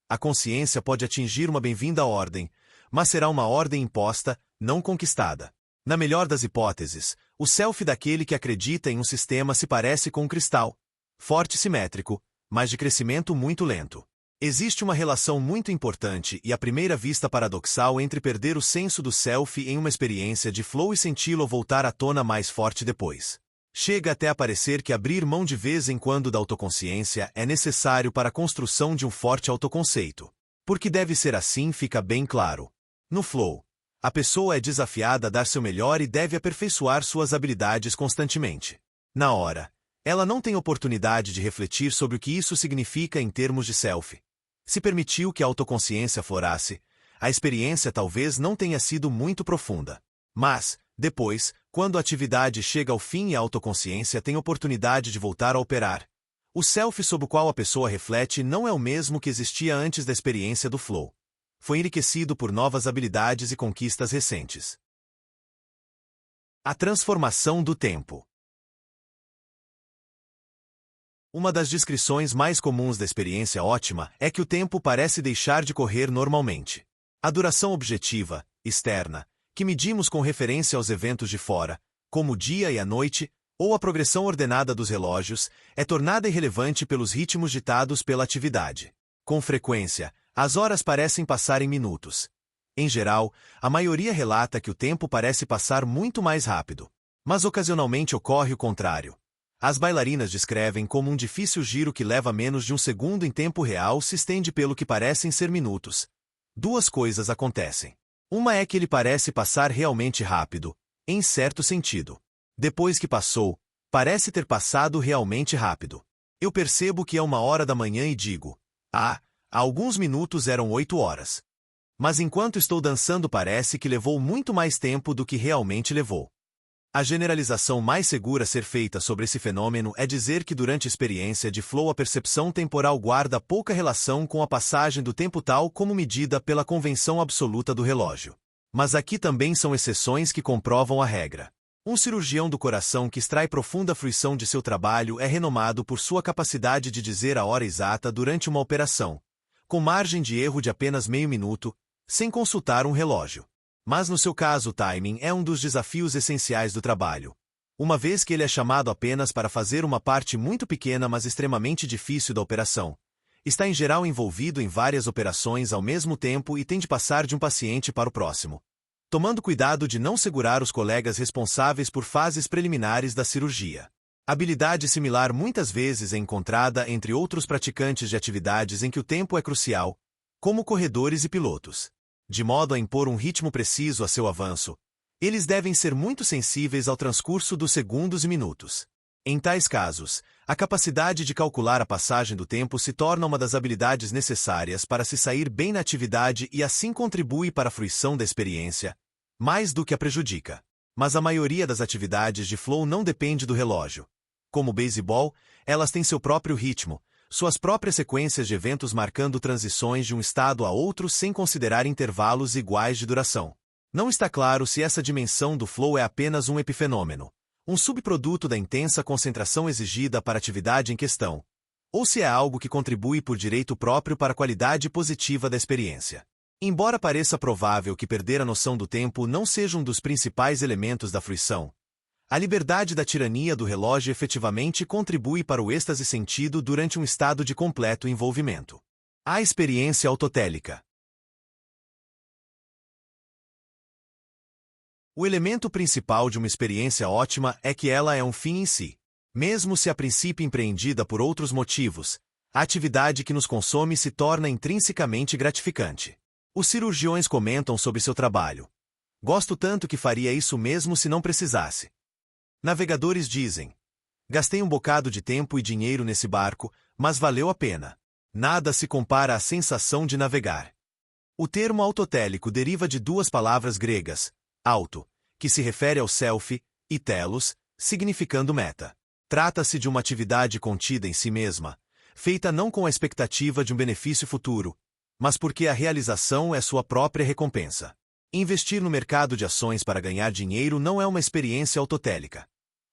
A consciência pode atingir uma bem-vinda ordem, mas será uma ordem imposta, não conquistada. Na melhor das hipóteses, o self daquele que acredita em um sistema se parece com um cristal, forte e simétrico, mas de crescimento muito lento. Existe uma relação muito importante e à primeira vista paradoxal entre perder o senso do self em uma experiência de flow e senti-lo voltar à tona mais forte depois. Chega até a parecer que abrir mão de vez em quando da autoconsciência é necessário para a construção de um forte autoconceito. Porque deve ser assim fica bem claro. No flow, a pessoa é desafiada a dar seu melhor e deve aperfeiçoar suas habilidades constantemente. Na hora, ela não tem oportunidade de refletir sobre o que isso significa em termos de self. Se permitiu que a autoconsciência florasse, a experiência talvez não tenha sido muito profunda. Mas, depois, quando a atividade chega ao fim e a autoconsciência tem oportunidade de voltar a operar, o self sob o qual a pessoa reflete não é o mesmo que existia antes da experiência do flow. Foi enriquecido por novas habilidades e conquistas recentes. A transformação do tempo. Uma das descrições mais comuns da experiência ótima é que o tempo parece deixar de correr normalmente. A duração objetiva, externa, que medimos com referência aos eventos de fora, como o dia e a noite, ou a progressão ordenada dos relógios, é tornada irrelevante pelos ritmos ditados pela atividade. Com frequência, as horas parecem passar em minutos. Em geral, a maioria relata que o tempo parece passar muito mais rápido. Mas ocasionalmente ocorre o contrário. As bailarinas descrevem como um difícil giro que leva menos de um segundo em tempo real se estende pelo que parecem ser minutos. Duas coisas acontecem. Uma é que ele parece passar realmente rápido, em certo sentido. Depois que passou, parece ter passado realmente rápido. Eu percebo que é 1 hora da manhã e digo: há alguns minutos eram 8 horas. Mas enquanto estou dançando parece que levou muito mais tempo do que realmente levou. A generalização mais segura a ser feita sobre esse fenômeno é dizer que durante a experiência de flow a percepção temporal guarda pouca relação com a passagem do tempo tal como medida pela convenção absoluta do relógio. Mas aqui também são exceções que comprovam a regra. Um cirurgião do coração que extrai profunda fruição de seu trabalho é renomado por sua capacidade de dizer a hora exata durante uma operação, com margem de erro de apenas meio minuto, sem consultar um relógio. Mas no seu caso o timing é um dos desafios essenciais do trabalho. Uma vez que ele é chamado apenas para fazer uma parte muito pequena mas extremamente difícil da operação, está em geral envolvido em várias operações ao mesmo tempo e tem de passar de um paciente para o próximo, tomando cuidado de não segurar os colegas responsáveis por fases preliminares da cirurgia. Habilidade similar muitas vezes é encontrada entre outros praticantes de atividades em que o tempo é crucial, como corredores e pilotos. De modo a impor um ritmo preciso a seu avanço, eles devem ser muito sensíveis ao transcurso dos segundos e minutos. Em tais casos, a capacidade de calcular a passagem do tempo se torna uma das habilidades necessárias para se sair bem na atividade e assim contribui para a fruição da experiência, mais do que a prejudica. Mas a maioria das atividades de flow não depende do relógio. Como o beisebol, elas têm seu próprio ritmo, suas próprias sequências de eventos marcando transições de um estado a outro sem considerar intervalos iguais de duração. Não está claro se essa dimensão do flow é apenas um epifenômeno, um subproduto da intensa concentração exigida para a atividade em questão, ou se é algo que contribui por direito próprio para a qualidade positiva da experiência. Embora pareça provável que perder a noção do tempo não seja um dos principais elementos da fruição, a liberdade da tirania do relógio efetivamente contribui para o êxtase sentido durante um estado de completo envolvimento. A experiência autotélica. O elemento principal de uma experiência ótima é que ela é um fim em si. Mesmo se a princípio empreendida por outros motivos, a atividade que nos consome se torna intrinsecamente gratificante. Os cirurgiões comentam sobre seu trabalho. Gosto tanto que faria isso mesmo se não precisasse. Navegadores dizem: gastei um bocado de tempo e dinheiro nesse barco, mas valeu a pena. Nada se compara à sensação de navegar. O termo autotélico deriva de duas palavras gregas, auto, que se refere ao self, e telos, significando meta. Trata-se de uma atividade contida em si mesma, feita não com a expectativa de um benefício futuro, mas porque a realização é sua própria recompensa. Investir no mercado de ações para ganhar dinheiro não é uma experiência autotélica.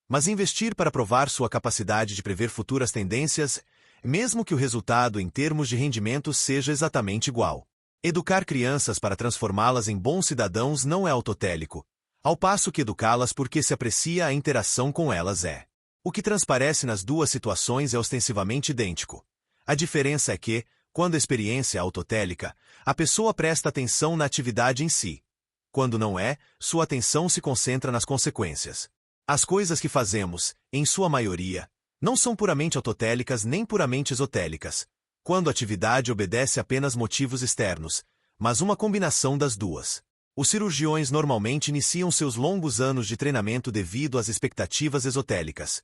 Mas investir para provar sua capacidade de prever futuras tendências, mesmo que o resultado em termos de rendimentos seja exatamente igual. Educar crianças para transformá-las em bons cidadãos não é autotélico, ao passo que educá-las porque se aprecia a interação com elas é. O que transparece nas duas situações é ostensivamente idêntico. A diferença é que, quando a experiência é autotélica, a pessoa presta atenção na atividade em si. Quando não é, sua atenção se concentra nas consequências. As coisas que fazemos, em sua maioria, não são puramente autotélicas nem puramente esotélicas, quando a atividade obedece apenas motivos externos, mas uma combinação das duas. Os cirurgiões normalmente iniciam seus longos anos de treinamento devido às expectativas esotéricas.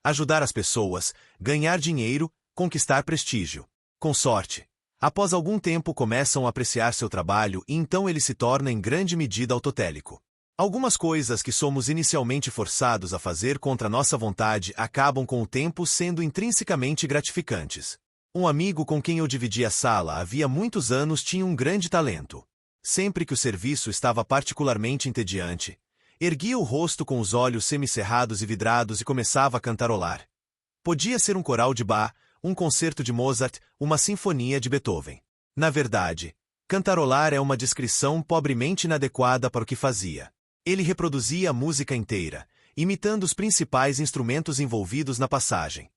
Ajudar as pessoas, ganhar dinheiro, conquistar prestígio. Com sorte, após algum tempo começam a apreciar seu trabalho e então ele se torna em grande medida autotélico. Algumas coisas que somos inicialmente forçados a fazer contra nossa vontade acabam com o tempo sendo intrinsecamente gratificantes. Um amigo com quem eu dividia a sala havia muitos anos tinha um grande talento. Sempre que o serviço estava particularmente entediante, erguia o rosto com os olhos semicerrados e vidrados e começava a cantarolar. Podia ser um coral de Bach, um concerto de Mozart, uma sinfonia de Beethoven. Na verdade, cantarolar é uma descrição pobremente inadequada para o que fazia. Ele reproduzia a música inteira, imitando os principais instrumentos envolvidos na passagem.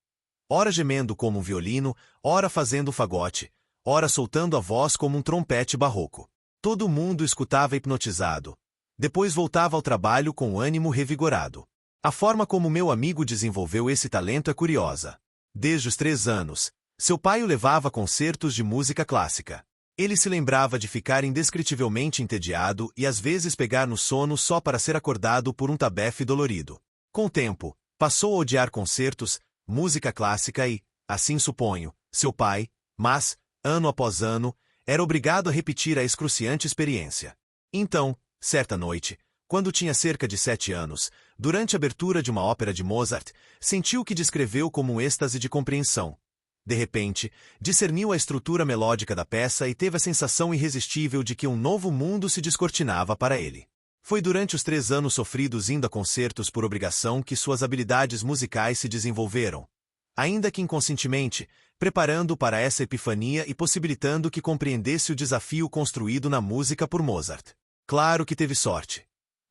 Ora gemendo como um violino, ora fazendo fagote, ora soltando a voz como um trompete barroco. Todo mundo escutava hipnotizado. Depois voltava ao trabalho com ânimo revigorado. A forma como meu amigo desenvolveu esse talento é curiosa. Desde os 3 anos, seu pai o levava a concertos de música clássica. Ele se lembrava de ficar indescritivelmente entediado e às vezes pegar no sono só para ser acordado por um tabefe dolorido. Com o tempo, passou a odiar concertos, música clássica e, assim suponho, seu pai, mas, ano após ano, era obrigado a repetir a excruciante experiência. Então, certa noite, quando tinha cerca de 7 anos, durante a abertura de uma ópera de Mozart, sentiu o que descreveu como um êxtase de compreensão. De repente, discerniu a estrutura melódica da peça e teve a sensação irresistível de que um novo mundo se descortinava para ele. Foi durante os 3 anos sofridos indo a concertos por obrigação que suas habilidades musicais se desenvolveram, ainda que inconscientemente, preparando-o para essa epifania e possibilitando que compreendesse o desafio construído na música por Mozart. Claro que teve sorte.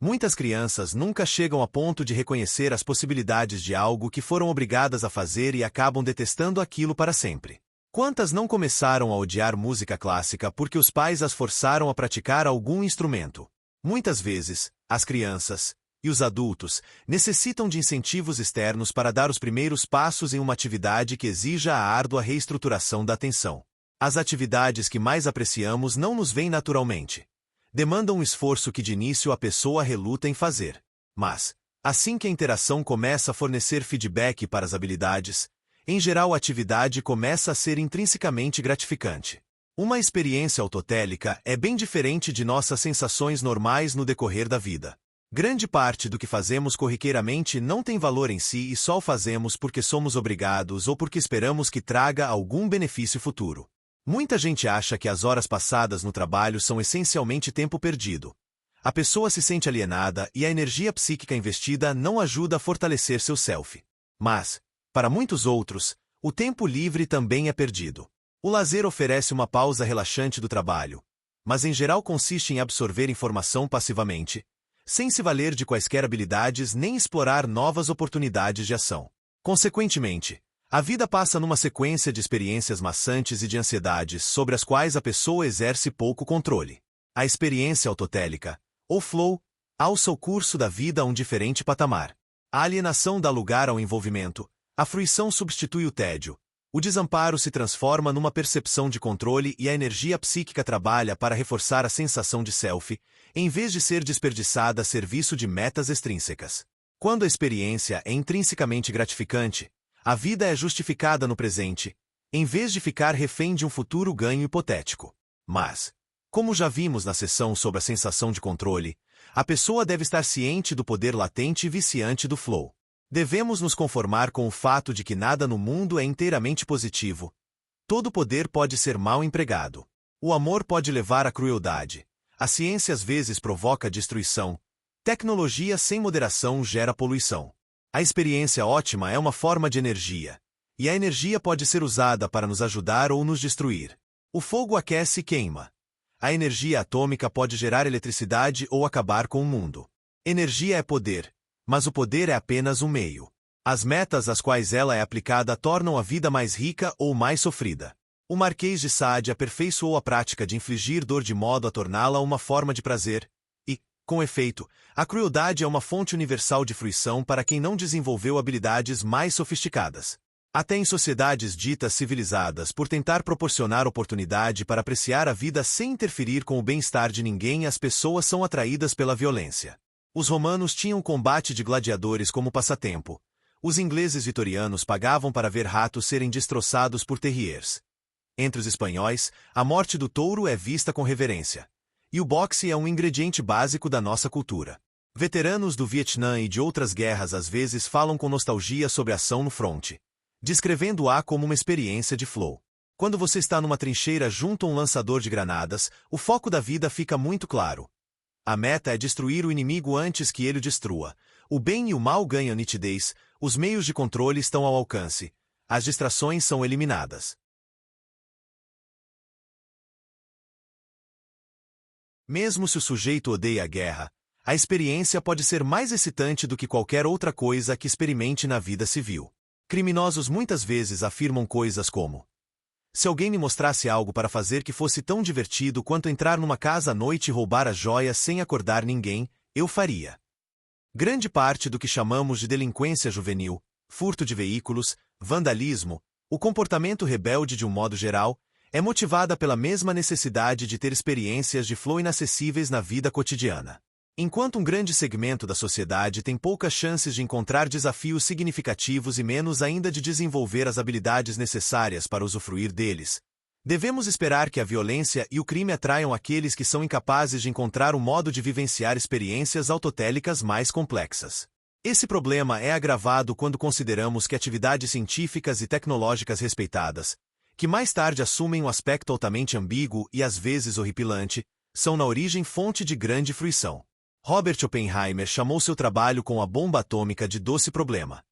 Muitas crianças nunca chegam a ponto de reconhecer as possibilidades de algo que foram obrigadas a fazer e acabam detestando aquilo para sempre. Quantas não começaram a odiar música clássica porque os pais as forçaram a praticar algum instrumento? Muitas vezes, as crianças e os adultos necessitam de incentivos externos para dar os primeiros passos em uma atividade que exija a árdua reestruturação da atenção. As atividades que mais apreciamos não nos vêm naturalmente. Demandam um esforço que de início a pessoa reluta em fazer. Mas, assim que a interação começa a fornecer feedback para as habilidades, em geral a atividade começa a ser intrinsecamente gratificante. Uma experiência autotélica é bem diferente de nossas sensações normais no decorrer da vida. Grande parte do que fazemos corriqueiramente não tem valor em si e só o fazemos porque somos obrigados ou porque esperamos que traga algum benefício futuro. Muita gente acha que as horas passadas no trabalho são essencialmente tempo perdido. A pessoa se sente alienada e a energia psíquica investida não ajuda a fortalecer seu self. Mas, para muitos outros, o tempo livre também é perdido. O lazer oferece uma pausa relaxante do trabalho, mas em geral consiste em absorver informação passivamente, sem se valer de quaisquer habilidades nem explorar novas oportunidades de ação. Consequentemente, a vida passa numa sequência de experiências maçantes e de ansiedades sobre as quais a pessoa exerce pouco controle. A experiência autotélica, ou flow, alça o curso da vida a um diferente patamar. A alienação dá lugar ao envolvimento, a fruição substitui o tédio, o desamparo se transforma numa percepção de controle e a energia psíquica trabalha para reforçar a sensação de self, em vez de ser desperdiçada a serviço de metas extrínsecas. Quando a experiência é intrinsecamente gratificante, a vida é justificada no presente, em vez de ficar refém de um futuro ganho hipotético. Mas, como já vimos na sessão sobre a sensação de controle, a pessoa deve estar ciente do poder latente e viciante do flow. Devemos nos conformar com o fato de que nada no mundo é inteiramente positivo. Todo poder pode ser mal empregado. O amor pode levar à crueldade. A ciência às vezes provoca destruição. Tecnologia sem moderação gera poluição. A experiência ótima é uma forma de energia. E a energia pode ser usada para nos ajudar ou nos destruir. O fogo aquece e queima. A energia atômica pode gerar eletricidade ou acabar com o mundo. Energia é poder, mas o poder é apenas um meio. As metas às quais ela é aplicada tornam a vida mais rica ou mais sofrida. O Marquês de Sade aperfeiçoou a prática de infligir dor de modo a torná-la uma forma de prazer. Com efeito, a crueldade é uma fonte universal de fruição para quem não desenvolveu habilidades mais sofisticadas. Até em sociedades ditas civilizadas, por tentar proporcionar oportunidade para apreciar a vida sem interferir com o bem-estar de ninguém, as pessoas são atraídas pela violência. Os romanos tinham combate de gladiadores como passatempo. Os ingleses vitorianos pagavam para ver ratos serem destroçados por terriers. Entre os espanhóis, a morte do touro é vista com reverência. E o boxe é um ingrediente básico da nossa cultura. Veteranos do Vietnã e de outras guerras às vezes falam com nostalgia sobre a ação no fronte, descrevendo-a como uma experiência de flow. Quando você está numa trincheira junto a um lançador de granadas, o foco da vida fica muito claro. A meta é destruir o inimigo antes que ele o destrua. O bem e o mal ganham nitidez, os meios de controle estão ao alcance. As distrações são eliminadas. Mesmo se o sujeito odeia a guerra, a experiência pode ser mais excitante do que qualquer outra coisa que experimente na vida civil. Criminosos muitas vezes afirmam coisas como: se alguém me mostrasse algo para fazer que fosse tão divertido quanto entrar numa casa à noite e roubar as joias sem acordar ninguém, eu faria. Grande parte do que chamamos de delinquência juvenil, furto de veículos, vandalismo, o comportamento rebelde de um modo geral, É motivada pela mesma necessidade de ter experiências de flow inacessíveis na vida cotidiana. Enquanto um grande segmento da sociedade tem poucas chances de encontrar desafios significativos e menos ainda de desenvolver as habilidades necessárias para usufruir deles, devemos esperar que a violência e o crime atraiam aqueles que são incapazes de encontrar um modo de vivenciar experiências autotélicas mais complexas. Esse problema é agravado quando consideramos que atividades científicas e tecnológicas respeitadas, que mais tarde assumem um aspecto altamente ambíguo e às vezes horripilante, são na origem fonte de grande fruição. Robert Oppenheimer chamou seu trabalho com a bomba atômica de doce problema.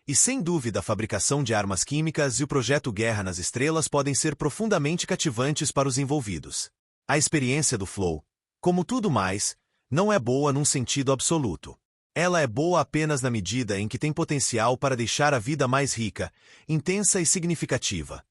E sem dúvida a fabricação de armas químicas e o projeto Guerra nas Estrelas podem ser profundamente cativantes para os envolvidos. A experiência do flow, como tudo mais, não é boa num sentido absoluto. Ela é boa apenas na medida em que tem potencial para deixar a vida mais rica, intensa e significativa.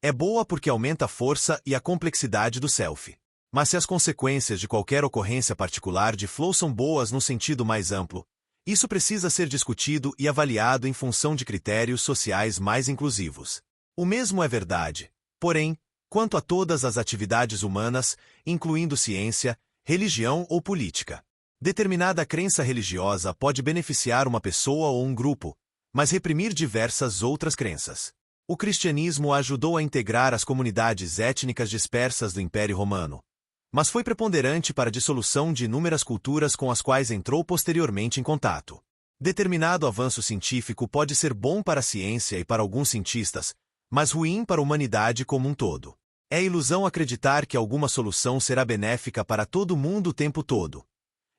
É boa porque aumenta a força e a complexidade do self. Mas se as consequências de qualquer ocorrência particular de flow são boas no sentido mais amplo, isso precisa ser discutido e avaliado em função de critérios sociais mais inclusivos. O mesmo é verdade, porém, quanto a todas as atividades humanas, incluindo ciência, religião ou política. Determinada crença religiosa pode beneficiar uma pessoa ou um grupo, mas reprimir diversas outras crenças. O cristianismo ajudou a integrar as comunidades étnicas dispersas do Império Romano, mas foi preponderante para a dissolução de inúmeras culturas com as quais entrou posteriormente em contato. Determinado avanço científico pode ser bom para a ciência e para alguns cientistas, mas ruim para a humanidade como um todo. É ilusão acreditar que alguma solução será benéfica para todo mundo o tempo todo.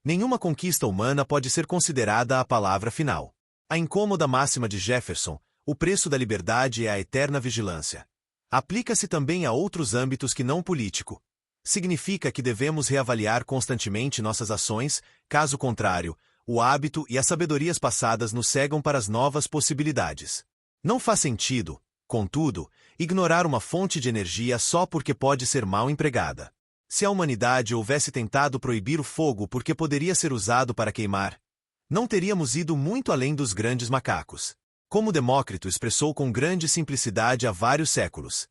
Nenhuma conquista humana pode ser considerada a palavra final. A incômoda máxima de Jefferson, o preço da liberdade é a eterna vigilância. Aplica-se também a outros âmbitos que não político. Significa que devemos reavaliar constantemente nossas ações, caso contrário, o hábito e as sabedorias passadas nos cegam para as novas possibilidades. Não faz sentido, contudo, ignorar uma fonte de energia só porque pode ser mal empregada. Se a humanidade houvesse tentado proibir o fogo porque poderia ser usado para queimar, não teríamos ido muito além dos grandes macacos. Como Demócrito expressou com grande simplicidade há vários séculos.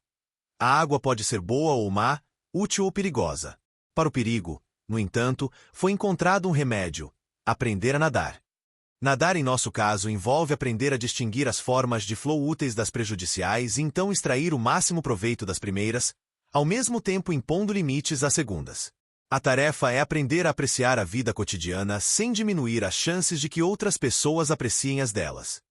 A água pode ser boa ou má, útil ou perigosa. Para o perigo, no entanto, foi encontrado um remédio: aprender a nadar. Nadar em nosso caso envolve aprender a distinguir as formas de flow úteis das prejudiciais e então extrair o máximo proveito das primeiras, ao mesmo tempo impondo limites às segundas. A tarefa é aprender a apreciar a vida cotidiana sem diminuir as chances de que outras pessoas apreciem as delas.